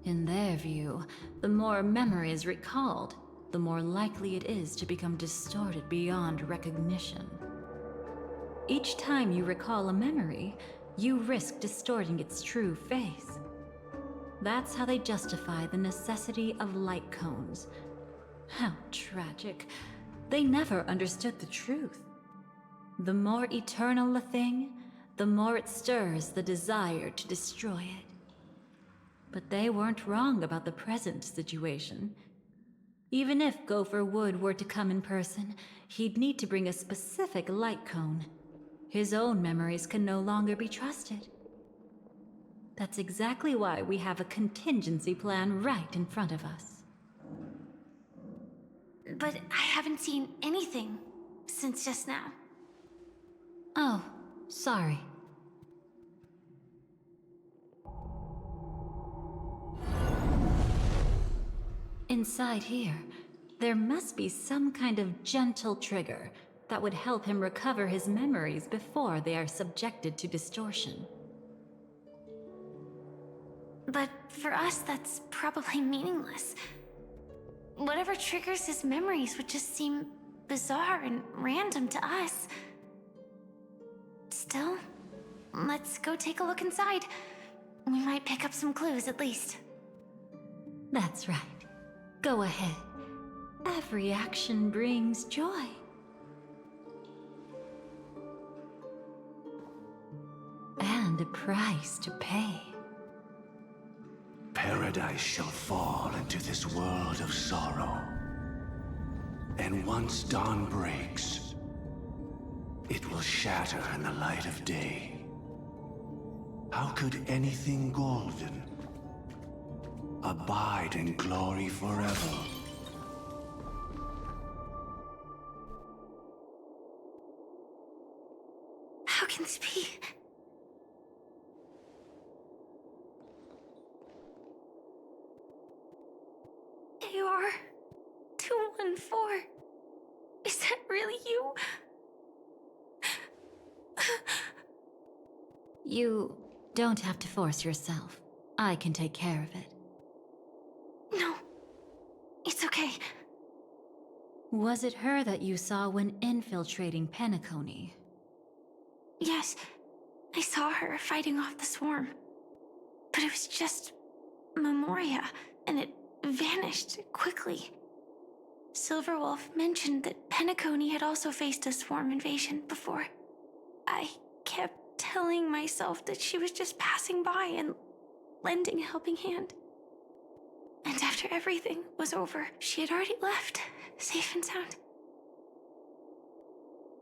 In their view, the more memories recalled, the more likely it is to become distorted beyond recognition. Each time you recall a memory, you risk distorting its true face. That's how they justify the necessity of light cones. How tragic. They never understood the truth. The more eternal a thing, the more it stirs the desire to destroy it. But they weren't wrong about the present situation. Even if Gopher Wood were to come in person, he'd need to bring a specific light cone. His own memories can no longer be trusted. That's exactly why we have a contingency plan right in front of us. But I haven't seen anything since just now. Oh, sorry. Inside here, there must be some kind of gentle trigger that would help him recover his memories before they are subjected to distortion. But for us, that's probably meaningless. Whatever triggers his memories would just seem bizarre and random to us. Still, let's go take a look inside. We might pick up some clues at least. That's right. Go ahead. Every action brings joy. And a price to pay. Paradise shall fall into this world of sorrow. And once dawn breaks, It will shatter in the light of day. How could anything golden abide in glory forever? How can this be? AR 214. Is that really you? You don't have to force yourself. I can take care of it. No. It's okay. Was it her that you saw when infiltrating Penacony? Yes. I saw her fighting off the swarm. But it was just Memoria, and it vanished quickly. Silverwolf mentioned that Penacony had also faced a swarm invasion before. I kept telling myself that she was just passing by and lending a helping hand. And after everything was over, she had already left, safe and sound.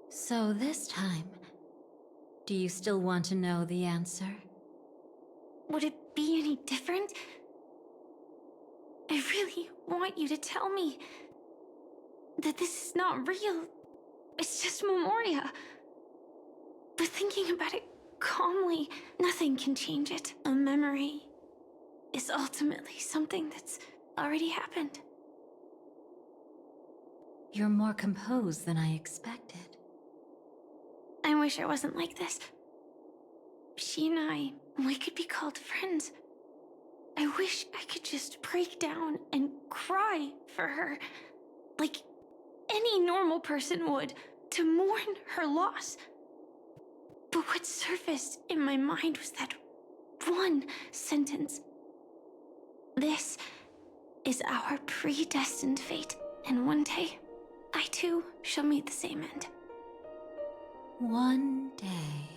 So this time, do you still want to know the answer? Would it be any different? I really want you to tell me that this is not real. It's just Memoria. But thinking about it calmly, nothing can change it. A memory is ultimately something that's already happened. You're more composed than I expected. I wish I wasn't like this. She and we could be called friends. I wish I could just break down and cry for her, like any normal person would, to mourn her loss. But what surfaced in my mind was that one sentence. This is our predestined fate, and one day, I too shall meet the same end. One day.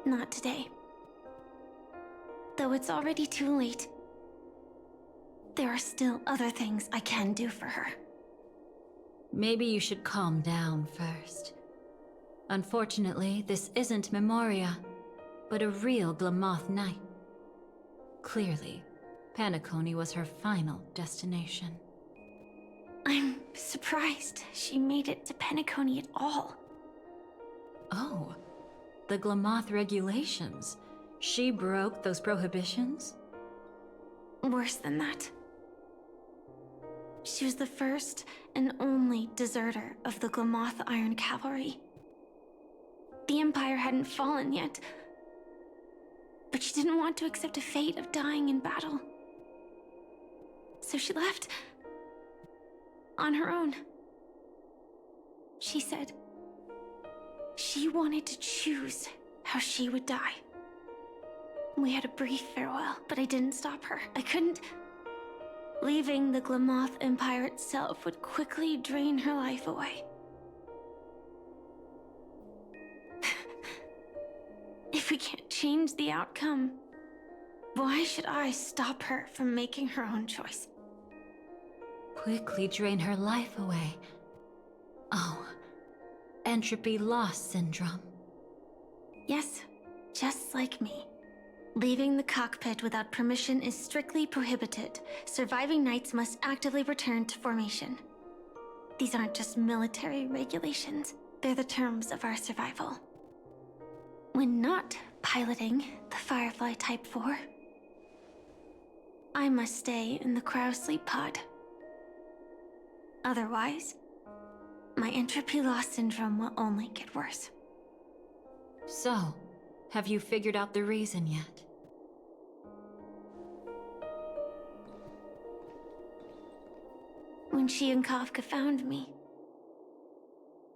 Not today. Though it's already too late, there are still other things I can do for her. Maybe you should calm down first. Unfortunately, this isn't Memoria, but a real Glamoth Knight. Clearly, Penacony was her final destination. I'm surprised she made it to Penacony at all. Oh, the Glamoth regulations. She broke those prohibitions? Worse than that. She was the first and only deserter of the Glamoth Iron Cavalry. The Empire hadn't fallen yet, but she didn't want to accept a fate of dying in battle. So she left on her own. She said she wanted to choose how she would die. We had a brief farewell, but I didn't stop her. I couldn't. Leaving the Glamoth Empire itself would quickly drain her life away. If we can't change the outcome, why should I stop her from making her own choice? Quickly drain her life away. Oh, entropy loss syndrome. Yes, just like me. Leaving the cockpit without permission is strictly prohibited. Surviving knights must actively return to formation. These aren't just military regulations, they're the terms of our survival. When not piloting the Firefly Type 4, I must stay in the Crow Sleep Pod. Otherwise, my entropy loss syndrome will only get worse. So, have you figured out the reason yet? When she and Kafka found me,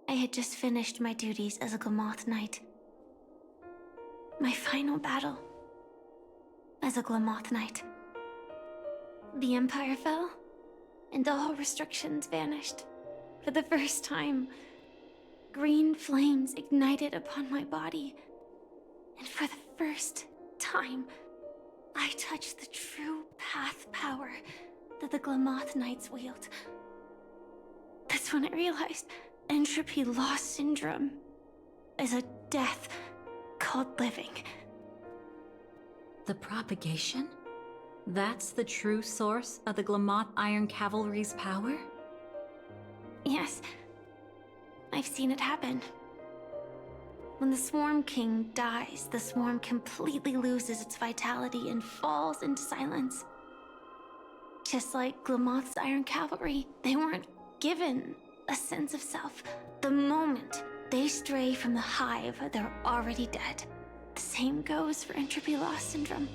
I had just finished my duties as a Glamoth Knight. My final battle as a Glamoth Knight. The Empire fell, and all restrictions vanished. For the first time, green flames ignited upon my body. And for the first time, I touched the true path power that the Glamoth Knights wield. The is when I realized entropy loss syndrome is a death called living. The propagation? That's the true source of the Glamoth Iron Cavalry's power? Yes. I've seen it happen. When the Swarm King dies, the Swarm completely loses its vitality and falls into silence. Just like Glamoth's Iron Cavalry, they weren't given a sense of self. The moment they stray from the hive, they're already dead. The same goes for entropy loss syndrome.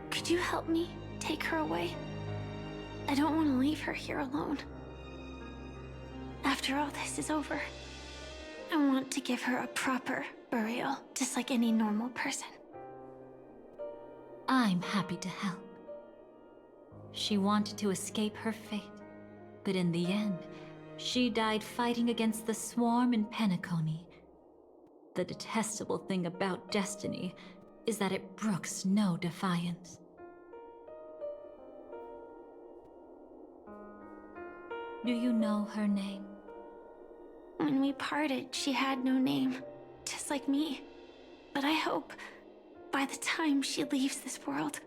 Could you help me take her away? I don't want to leave her here alone. After all this is over, I want to give her a proper burial, just like any normal person. I'm happy to help. She wanted to escape her fate, but in the end, she died fighting against the swarm in Penacony. The detestable thing about destiny is that it brooks no defiance. Do you know her name? When we parted, she had no name, just like me. But I hope, by the time she leaves this world,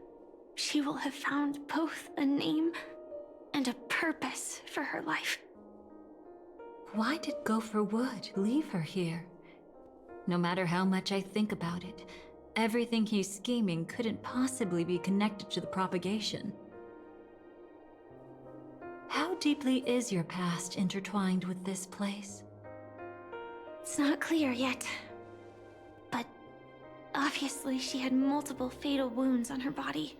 she will have found both a name and a purpose for her life. Why did Gopher Wood leave her here? No matter how much I think about it, everything he's scheming couldn't possibly be connected to the propagation. How deeply is your past intertwined with this place? It's not clear yet. But obviously she had multiple fatal wounds on her body.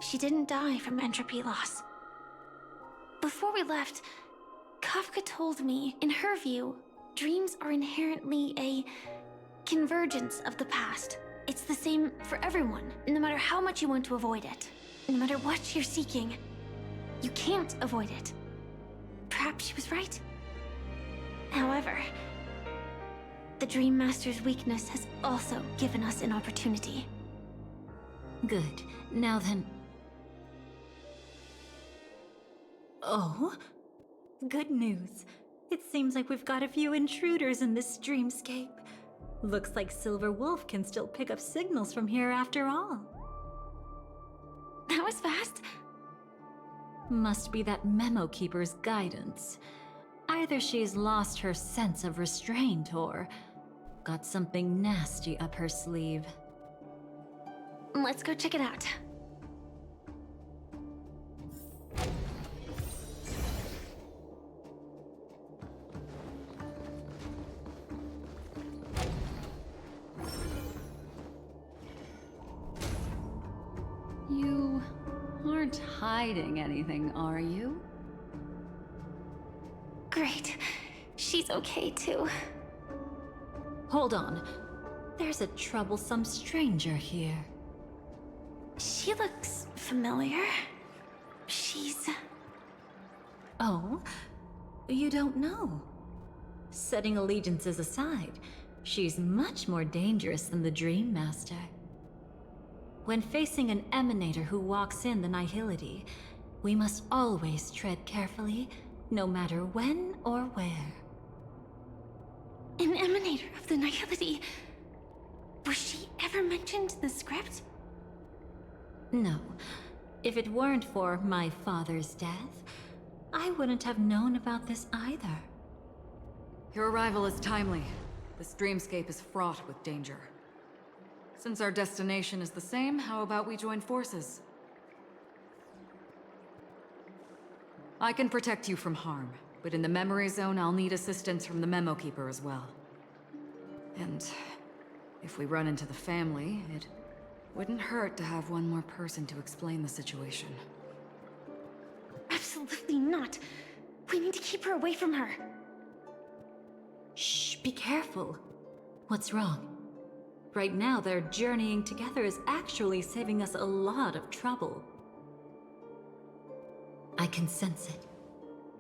She didn't die from entropy loss. Before we left, Kafka told me, in her view, dreams are inherently a convergence of the past. It's the same for everyone, no matter how much you want to avoid it. No matter what you're seeking, you can't avoid it. Perhaps she was right. However, the Dream Master's weakness has also given us an opportunity. Good. Now then... Oh? Good news. It seems like we've got a few intruders in this dreamscape. Looks like Silver Wolf can still pick up signals from here after all. That was fast. Must be that Memo Keeper's guidance. Either she's lost her sense of restraint or got something nasty up her sleeve. Let's go check it out. You aren't hiding anything, are you? Great. She's okay too. Hold on. There's a troublesome stranger here. She looks familiar. She's... Oh? You don't know? Setting allegiances aside, she's much more dangerous than the Dream Master. When facing an emanator who walks in the Nihility, we must always tread carefully, no matter when or where. An emanator of the Nihility. Was she ever mentioned in the script? No. If it weren't for my father's death, I wouldn't have known about this either. Your arrival is timely. This dreamscape is fraught with danger. Since our destination is the same, how about we join forces? I can protect you from harm, but in the memory zone, I'll need assistance from the Memo Keeper as well. And if we run into the family, it wouldn't hurt to have one more person to explain the situation. Absolutely not. We need to keep her away from her. Shh, be careful. What's wrong? Right now, their journeying together is actually saving us a lot of trouble. I can sense it.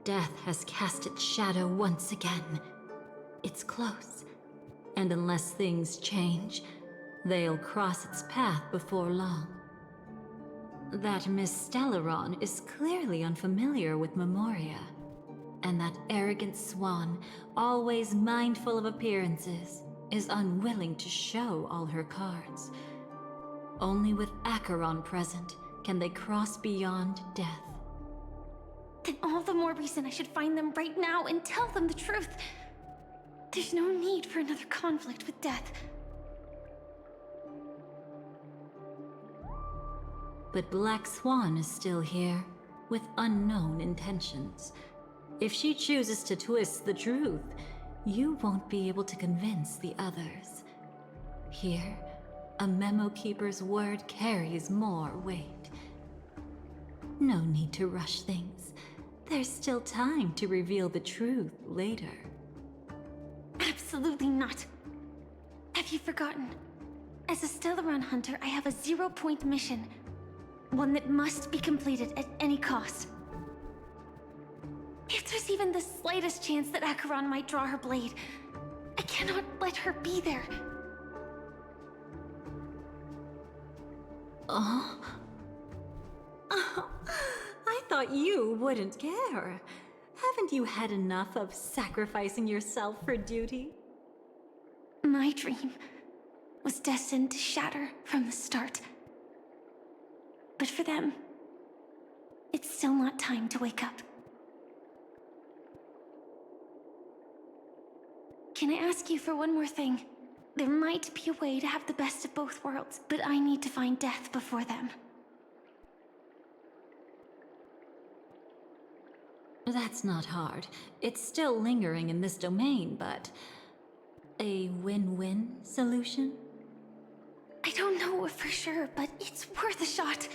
Death has cast its shadow once again. It's close. And unless things change, They'll cross its path before long. That Miss Stellaron is clearly unfamiliar with Memoria. And that arrogant swan, always mindful of appearances, is unwilling to show all her cards. Only with Acheron present can they cross beyond death. Then all the more reason I should find them right now and tell them the truth. There's no need for another conflict with death. But Black Swan is still here, with unknown intentions. If she chooses to twist the truth, you won't be able to convince the others. Here, a Memo Keeper's word carries more weight. No need to rush things. There's still time to reveal the truth later. Absolutely not. Have you forgotten? As a Stellaron hunter, I have a 0-point mission. One that must be completed at any cost. If there's even the slightest chance that Acheron might draw her blade, I cannot let her be there. Oh, I thought you wouldn't care. Haven't you had enough of sacrificing yourself for duty? My dream was destined to shatter from the start. But for them, it's still not time to wake up. Can I ask you for one more thing? There might be a way to have the best of both worlds, but I need to find death before them. That's not hard. It's still lingering in this domain, but... a win-win solution? I don't know for sure, but it's worth a shot.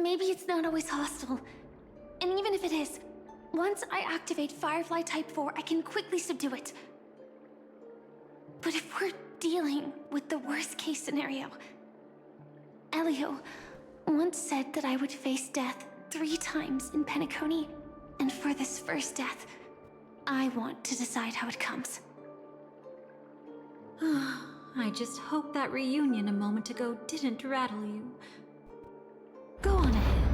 Maybe it's not always hostile. And even if it is, once I activate Firefly Type 4, I can quickly subdue it. But if we're dealing with the worst-case scenario, Elio once said that I would face death 3 times in Penacony, and for this first death, I want to decide how it comes. I just hope that reunion a moment ago didn't rattle you. Go on ahead.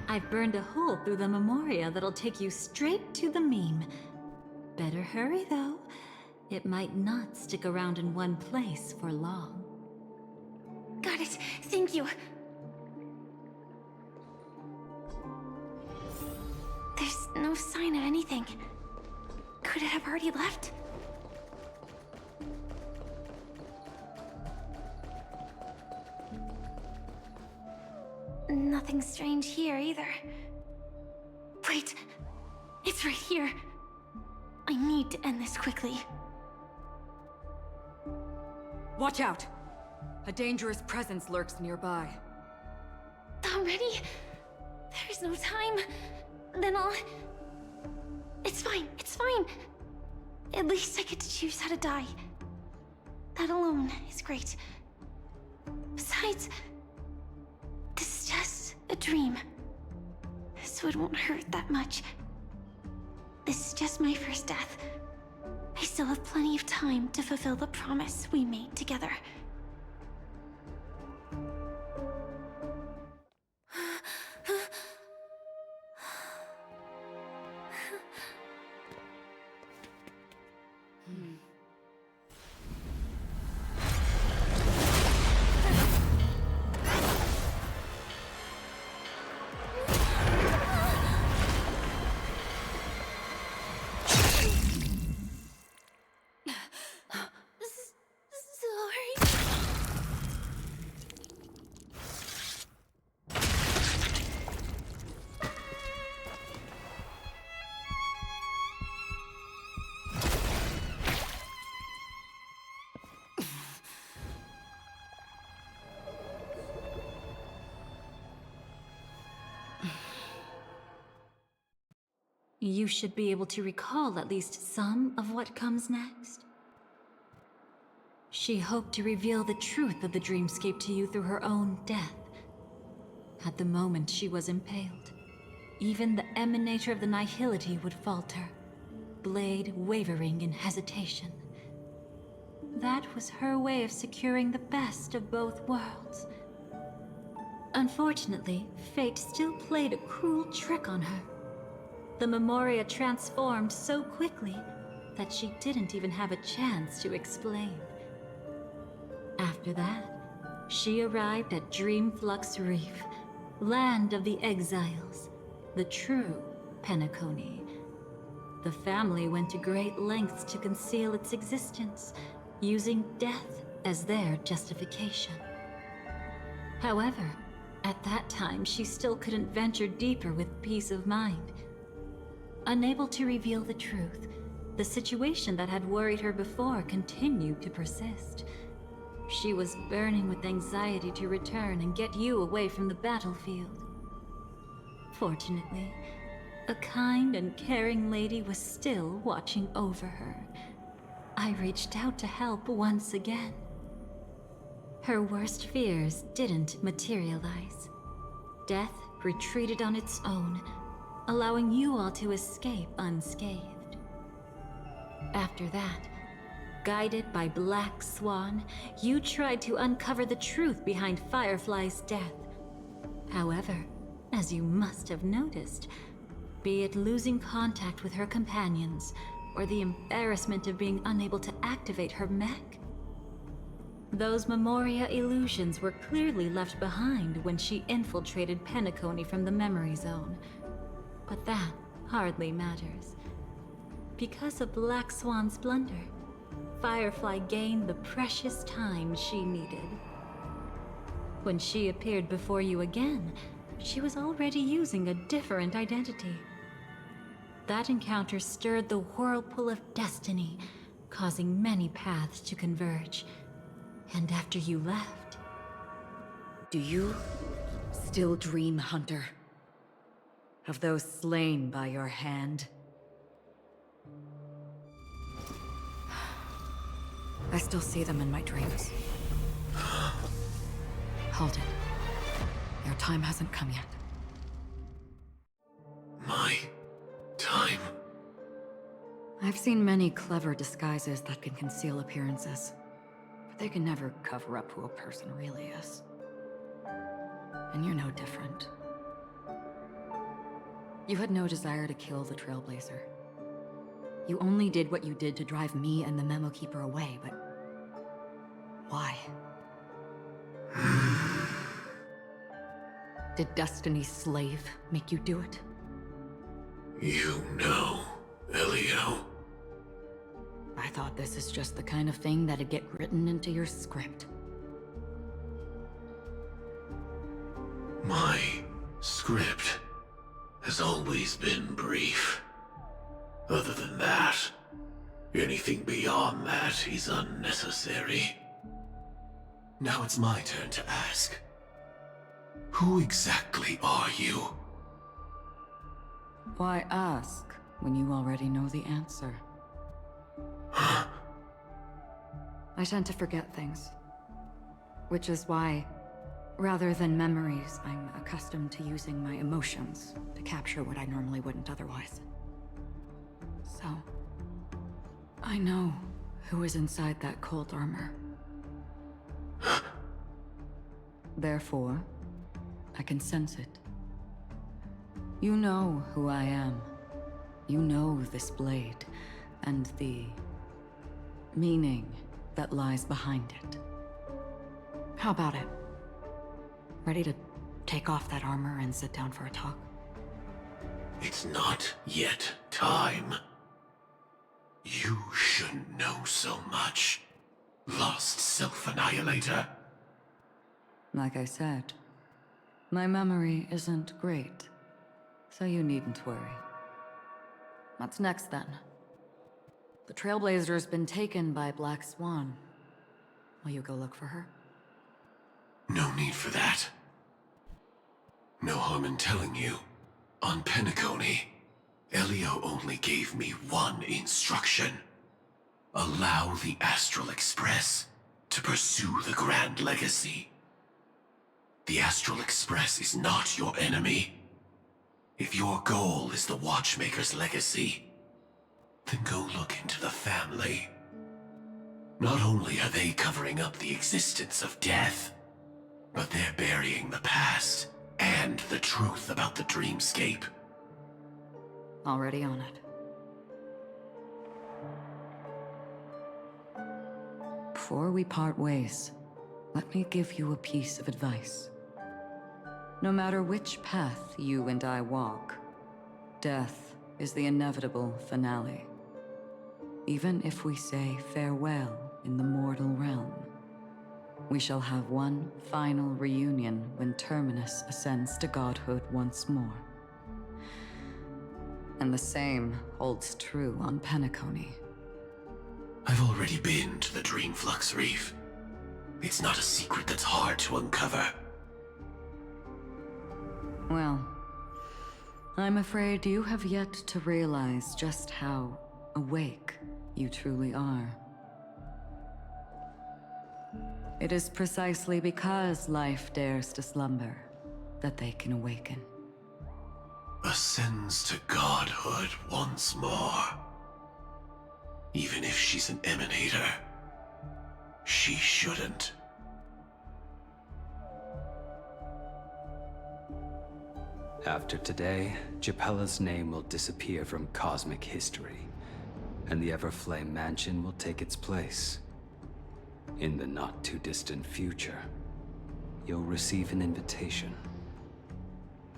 I've burned a hole through the Memoria that'll take you straight to the meme. Better hurry, though. It might not stick around in one place for long. Got it. Thank you. There's no sign of anything. Could it have already left? Nothing strange here either. Wait, it's right here. I need to end this quickly. Watch out! A dangerous presence lurks nearby. Already? There's no time. Then I'll... It's fine, it's fine. At least I get to choose how to die. That alone is great. Besides, this is just a dream. So it won't hurt that much. This is just my first death. I still have plenty of time to fulfill the promise we made together. You should be able to recall at least some of what comes next. She hoped to reveal the truth of the dreamscape to you through her own death. At the moment she was impaled, even the emanator of the nihility would falter, blade wavering in hesitation. That was her way of securing the best of both worlds. Unfortunately, fate still played a cruel trick on her. The Memoria transformed so quickly that she didn't even have a chance to explain. After that, she arrived at Dreamflux Reef, land of the exiles, the true Penacony. The family went to great lengths to conceal its existence, using death as their justification. However, at that time, she still couldn't venture deeper with peace of mind. Unable to reveal the truth, the situation that had worried her before continued to persist. She was burning with anxiety to return and get you away from the battlefield. Fortunately, a kind and caring lady was still watching over her. I reached out to help once again. Her worst fears didn't materialize. Death retreated on its own, allowing you all to escape unscathed. After that, guided by Black Swan, you tried to uncover the truth behind Firefly's death. However, as you must have noticed, be it losing contact with her companions, or the embarrassment of being unable to activate her mech, those Memoria illusions were clearly left behind when she infiltrated Penacony from the Memory Zone. But that hardly matters. Because of Black Swan's blunder, Firefly gained the precious time she needed. When she appeared before you again, she was already using a different identity. That encounter stirred the whirlpool of destiny, causing many paths to converge. And after you left... Do you still dream, Hunter? Of those slain by your hand? I still see them in my dreams. Hold it. Your time hasn't come yet. My time? I've seen many clever disguises that can conceal appearances, but they can never cover up who a person really is. And you're no different. You had no desire to kill the Trailblazer. You only did what you did to drive me and the Memo Keeper away, but... why? Did Destiny's slave make you do it? You know, Elio. I thought this is just the kind of thing that'd get written into your script. My script has always been brief. Other than that, anything beyond that is unnecessary. Now it's my turn to ask. Who exactly are you? Why ask when you already know the answer? I tend to forget things. Which is why, rather than memories, I'm accustomed to using my emotions to capture what I normally wouldn't otherwise. So, I know who is inside that cold armor. Therefore, I can sense it. You know who I am. You know this blade, and the meaning that lies behind it. How about it? Ready to take off that armor and sit down for a talk? It's not yet time. You shouldn't know so much, lost self-annihilator. Like I said, my memory isn't great, so you needn't worry. What's next, then? The Trailblazer's been taken by Black Swan. Will you go look for her? No need for that. No harm in telling you. On Penacony, Elio only gave me one instruction. Allow the Astral Express to pursue the Grand Legacy. The Astral Express is not your enemy. If your goal is the Watchmaker's legacy, then go look into the family. Not only are they covering up the existence of death, but they're burying the past and the truth about the dreamscape. Already on it. Before we part ways, let me give you a piece of advice. No matter which path you and I walk, death is the inevitable finale. Even if we say farewell in the mortal realm, we shall have one final reunion when Terminus ascends to godhood once more. And the same holds true on Penacony. I've already been to the Dreamflux Reef. It's not a secret that's hard to uncover. Well, I'm afraid you have yet to realize just how awake you truly are. It is precisely because life dares to slumber that they can awaken. Ascends to godhood once more. Even if she's an emanator, she shouldn't. After today, Japella's name will disappear from cosmic history, and the Everflame Mansion will take its place. In the not-too-distant future, you'll receive an invitation.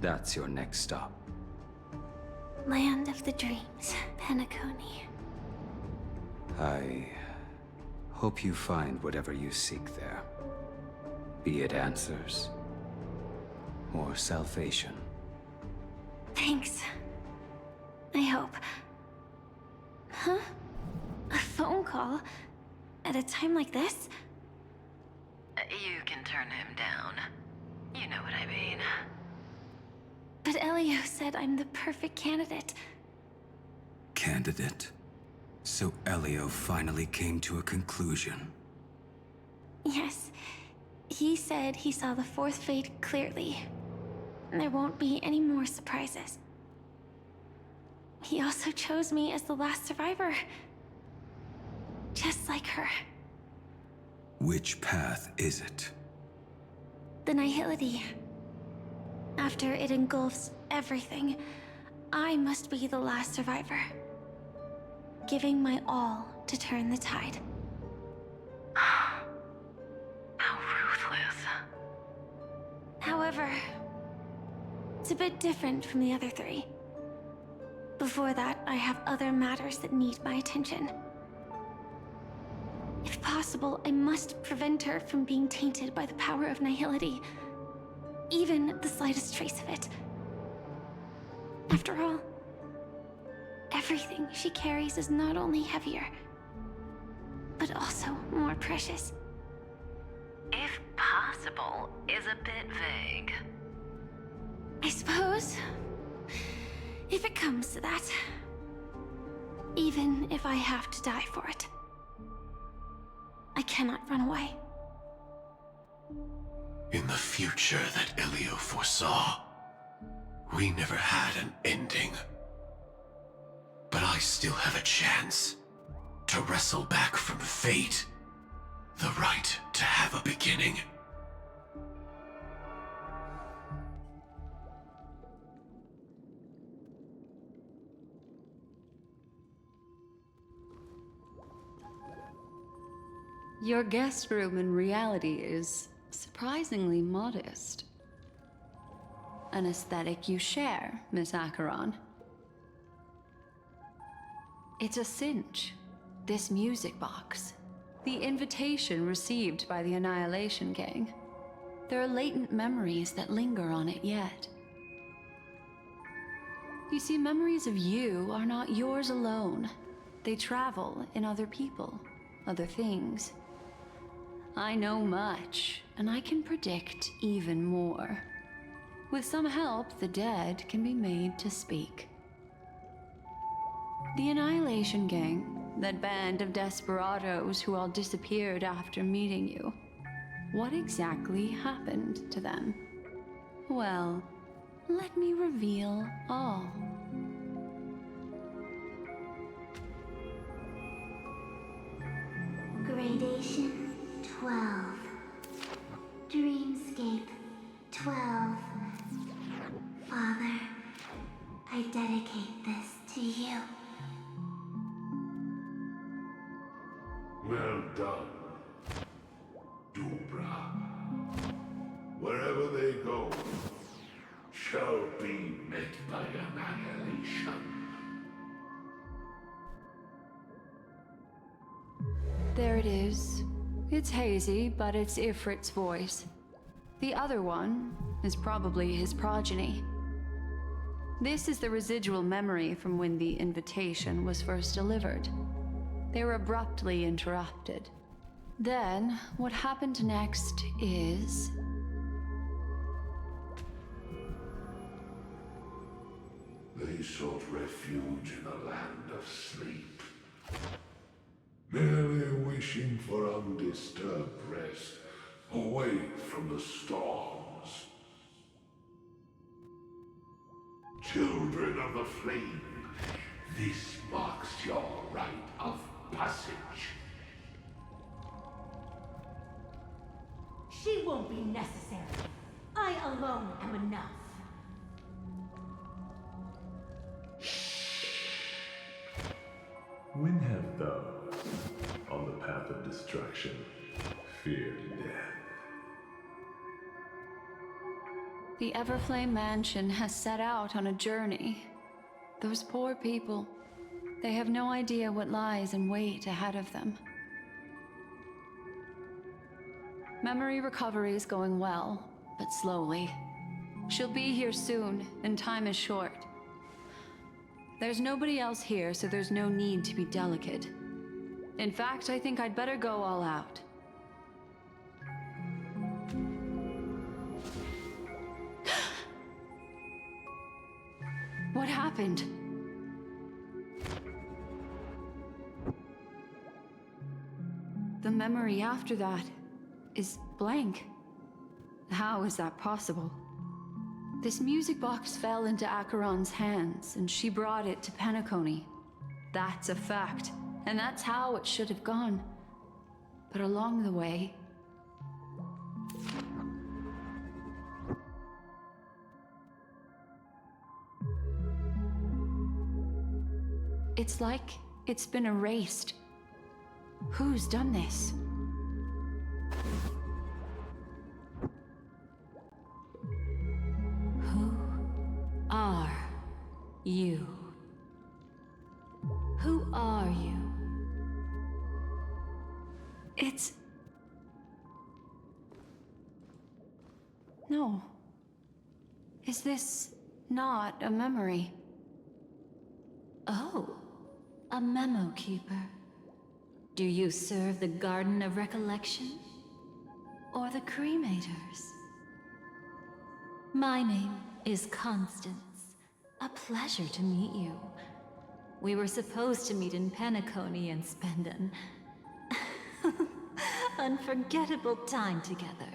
That's your next stop. Land of the Dreams, Penacony. I hope you find whatever you seek there. Be it answers or salvation. Thanks. I hope. Huh? A phone call? At a time like this? You can turn him down. You know what I mean. But Elio said I'm the perfect candidate. Candidate? So Elio finally came to a conclusion. Yes. He said he saw the fourth fate clearly. There won't be any more surprises. He also chose me as the last survivor. Just like her. Which path is it? The Nihility. After it engulfs everything, I must be the last survivor. Giving my all to turn the tide. How ruthless. However, it's a bit different from the other three. Before that, I have other matters that need my attention. If possible, I must prevent her from being tainted by the power of Nihility. Even the slightest trace of it. After all, everything she carries is not only heavier, but also more precious. If possible is a bit vague. I suppose, if it comes to that. Even if I have to die for it. I cannot run away. In the future that Elio foresaw, we never had an ending. But I still have a chance to wrestle back from fate the right to have a beginning. Your guest room in reality is surprisingly modest. An aesthetic you share, Miss Acheron. It's a cinch. This music box. The invitation received by the Annihilation Gang. There are latent memories that linger on it yet. You see, memories of you are not yours alone. They travel in other people, other things. I know much, and I can predict even more. With some help, the dead can be made to speak. The Annihilation Gang, that band of desperados who all disappeared after meeting you. What exactly happened to them? Well, let me reveal all. Radiation 12. Dreamscape 12. Father, I dedicate this to you. Well done, Dubra. Wherever they go, shall be met by annihilation. There it is. It's hazy, but it's Ifrit's voice. The other one is probably his progeny. This is the residual memory from when the invitation was first delivered. They were abruptly interrupted. Then, what happened next is... They sought refuge in a land of sleep, merely wishing for undisturbed rest, away from the storms. Children of the Flame, this marks your rite of passage. She won't be necessary. I alone am enough. When have those on the path of destruction feared death? The Everflame Mansion has set out on a journey. Those poor people, they have no idea what lies in wait ahead of them. Memory recovery is going well, but slowly. She'll be here soon, and time is short. There's nobody else here, so there's no need to be delicate. In fact, I think I'd better go all out. What happened? The memory after that is blank. How is that possible? This music box fell into Acheron's hands, and she brought it to Penacony. That's a fact, and that's how it should have gone. But along the way... It's like it's been erased. Who's done this? Are you? Who are you? It's... No. Is this not a memory? Oh, a memo keeper. Do you serve the Garden of Recollection? Or the Cremators? My name is Constance. A pleasure to meet you. We were supposed to meet in Penacony and spend an unforgettable time together.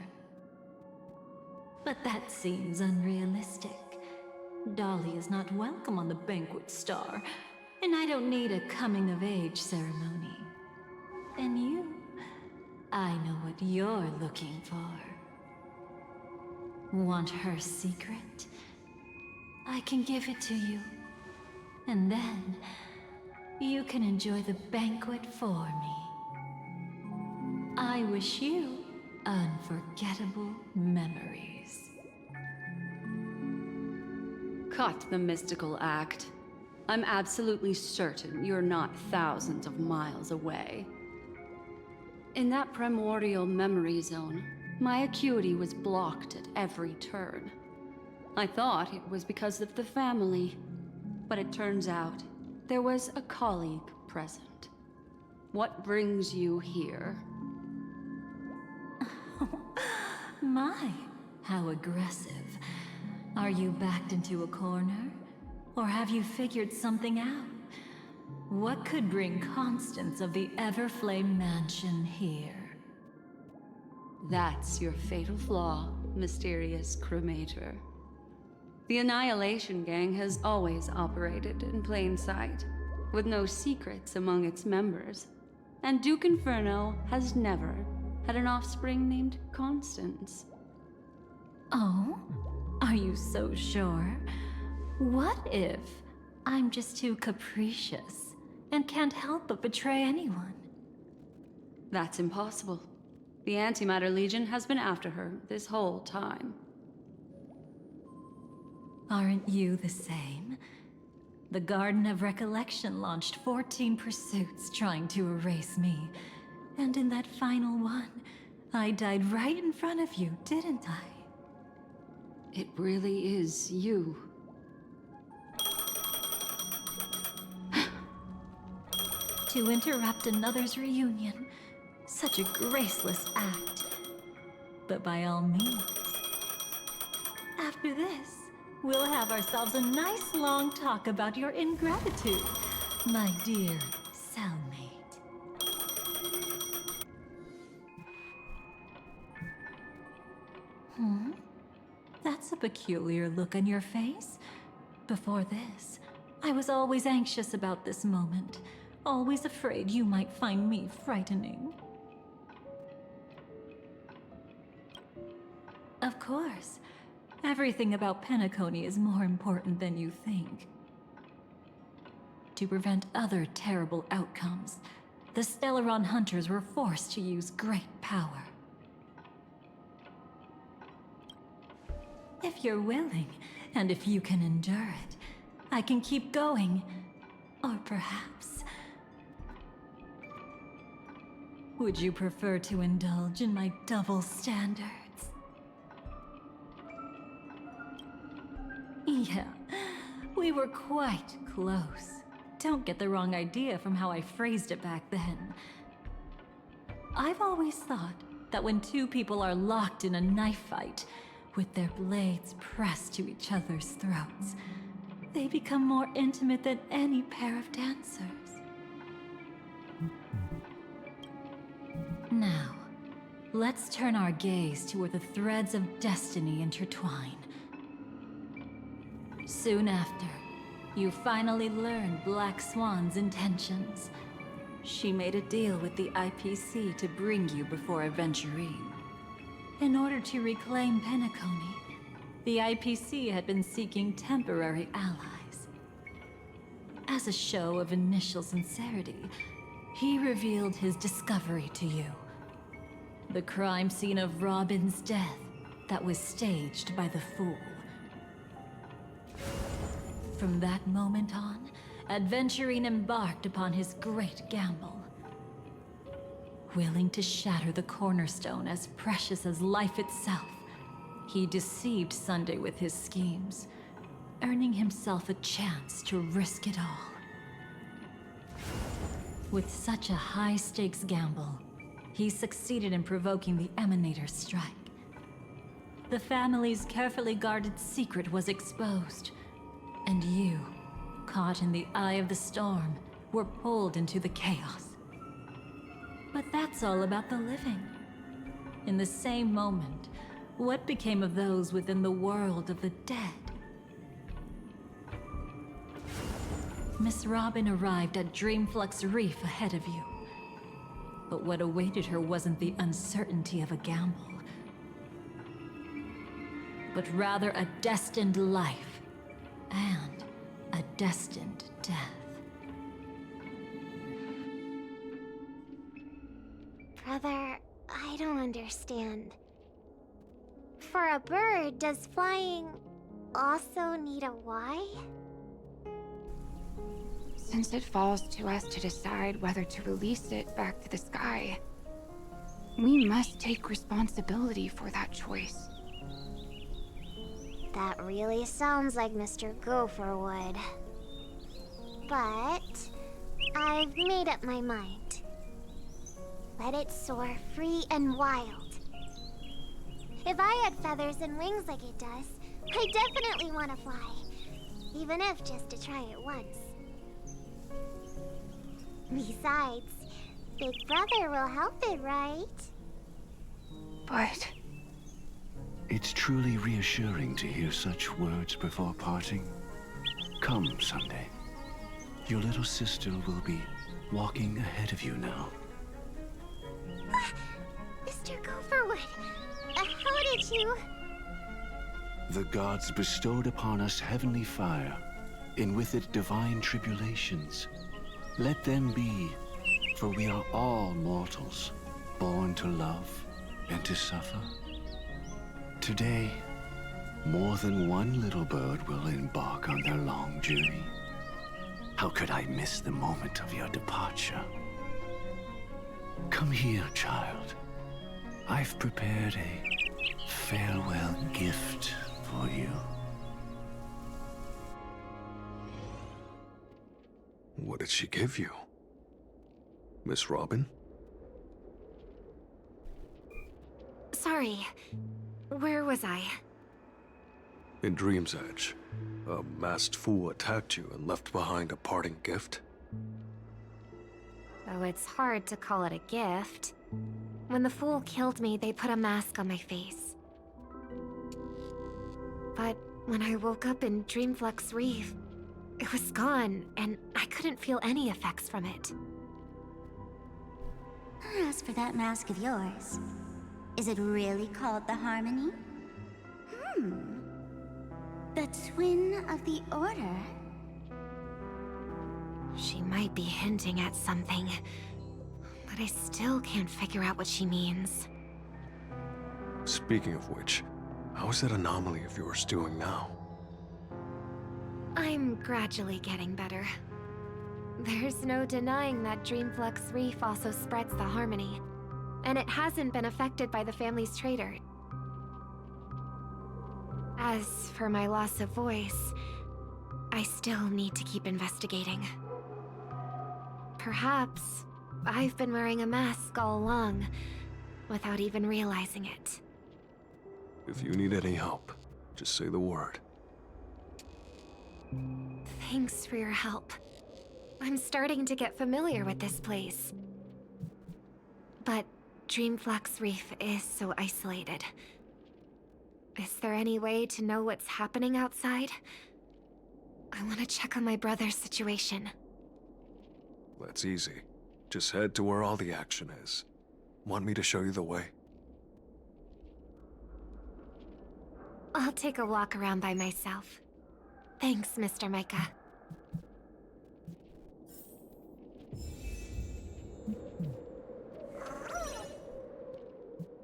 But that seems unrealistic. Dolly is not welcome on the Banquet Star, and I don't need a coming-of-age ceremony. And you, I know what you're looking for. Want her secret? I can give it to you. And then, you can enjoy the banquet for me. I wish you unforgettable memories. Cut the mystical act. I'm absolutely certain you're not thousands of miles away. In that primordial memory zone, my acuity was blocked at every turn. I thought it was because of the family, but it turns out there was a colleague present. What brings you here? My, how aggressive. Are you backed into a corner? Or have you figured something out? What could bring Constance of the Everflame Mansion here? That's your fatal flaw, mysterious cremator. The Annihilation Gang has always operated in plain sight, with no secrets among its members. And Duke Inferno has never had an offspring named Constance. Oh? Are you so sure? What if I'm just too capricious and can't help but betray anyone? That's impossible. The Antimatter Legion has been after her this whole time. Aren't you the same? The Garden of Recollection launched 14 pursuits trying to erase me. And in that final one, I died right in front of you, didn't I? It really is you. To interrupt another's reunion. Such a graceless act. But by all means. After this, we'll have ourselves a nice long talk about your ingratitude, my dear cellmate. That's a peculiar look on your face. Before this, I was always anxious about this moment, always afraid you might find me frightening. Of course. Everything about Penacony is more important than you think. To prevent other terrible outcomes, the Stellaron hunters were forced to use great power. If you're willing, and if you can endure it, I can keep going. Or perhaps... Would you prefer to indulge in my double standards? Yeah, we were quite close. Don't get the wrong idea from how I phrased it back then. I've always thought that when two people are locked in a knife fight, with their blades pressed to each other's throats, they become more intimate than any pair of dancers. Now, let's turn our gaze to where the threads of destiny intertwine. Soon after, you finally learn Black Swan's intentions. She made a deal with the IPC to bring you before Aventurine. In order to reclaim Penacony, the IPC had been seeking temporary allies. As a show of initial sincerity, he revealed his discovery to you. The crime scene of Robin's death that was staged by the Fool. From that moment on, Aventurine embarked upon his great gamble. Willing to shatter the cornerstone as precious as life itself, he deceived Sunday with his schemes, earning himself a chance to risk it all. With such a high-stakes gamble, he succeeded in provoking the Emanator's strike. The family's carefully guarded secret was exposed, and you, caught in the eye of the storm, were pulled into the chaos. But that's all about the living. In the same moment, what became of those within the world of the dead? Miss Robin arrived at Dreamflux Reef ahead of you. But what awaited her wasn't the uncertainty of a gamble, but rather a destined life and a destined death. Brother, I don't understand. For a bird, does flying also need a why? Since it falls to us to decide whether to release it back to the sky, we must take responsibility for that choice. That really sounds like Mr. Gopher would. But I've made up my mind. Let it soar free and wild. If I had feathers and wings like it does, I definitely want to fly. Even if just to try it once. Besides, Big Brother will help it, right? But... It's truly reassuring to hear such words before parting. Come, Sunday. Your little sister will be walking ahead of you now. Mr. Gopherwood, how did you... The gods bestowed upon us heavenly fire, and with it divine tribulations. Let them be, for we are all mortals, born to love and to suffer. Today, more than one little bird will embark on their long journey. How could I miss the moment of your departure? Come here, child. I've prepared a farewell gift for you. What did she give you? Miss Robin? Sorry. Where was I? In Dream's Edge, a masked fool attacked you and left behind a parting gift. Oh, it's hard to call it a gift. When the fool killed me, they put a mask on my face. But when I woke up in Dreamflux Reef, it was gone, and I couldn't feel any effects from it. As for that mask of yours, is it really called the Harmony? The Twin of the Order? She might be hinting at something, but I still can't figure out what she means. Speaking of which, how is that anomaly of yours doing now? I'm gradually getting better. There's no denying that Dreamflux Reef also spreads the Harmony, and it hasn't been affected by the family's traitor. As for my loss of voice, I still need to keep investigating. Perhaps I've been wearing a mask all along, without even realizing it. If you need any help, just say the word. Thanks for your help. I'm starting to get familiar with this place. But Dreamflux Reef is so isolated. Is there any way to know what's happening outside? I want to check on my brother's situation. That's easy. Just head to where all the action is. Want me to show you the way? I'll take a walk around by myself. Thanks, Mr. Micah.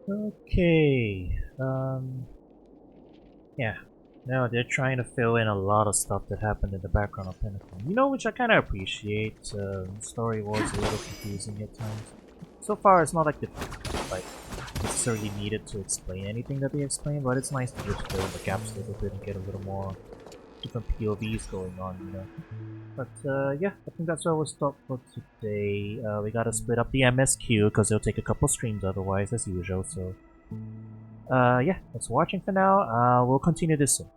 Okay, yeah. Now they're trying to fill in a lot of stuff that happened in the background of Penacony. You know, which I kind of appreciate. The story was a little confusing at times. So far, it's not like like necessarily needed to explain anything that they explained, but it's nice to just fill in the gaps a little bit and get a little more different POVs going on, you know. But yeah, I think that's where we'll stop for today. We gotta split up the MSQ because it'll take a couple streams otherwise, as usual. So yeah, thanks for watching for now. We'll continue this soon.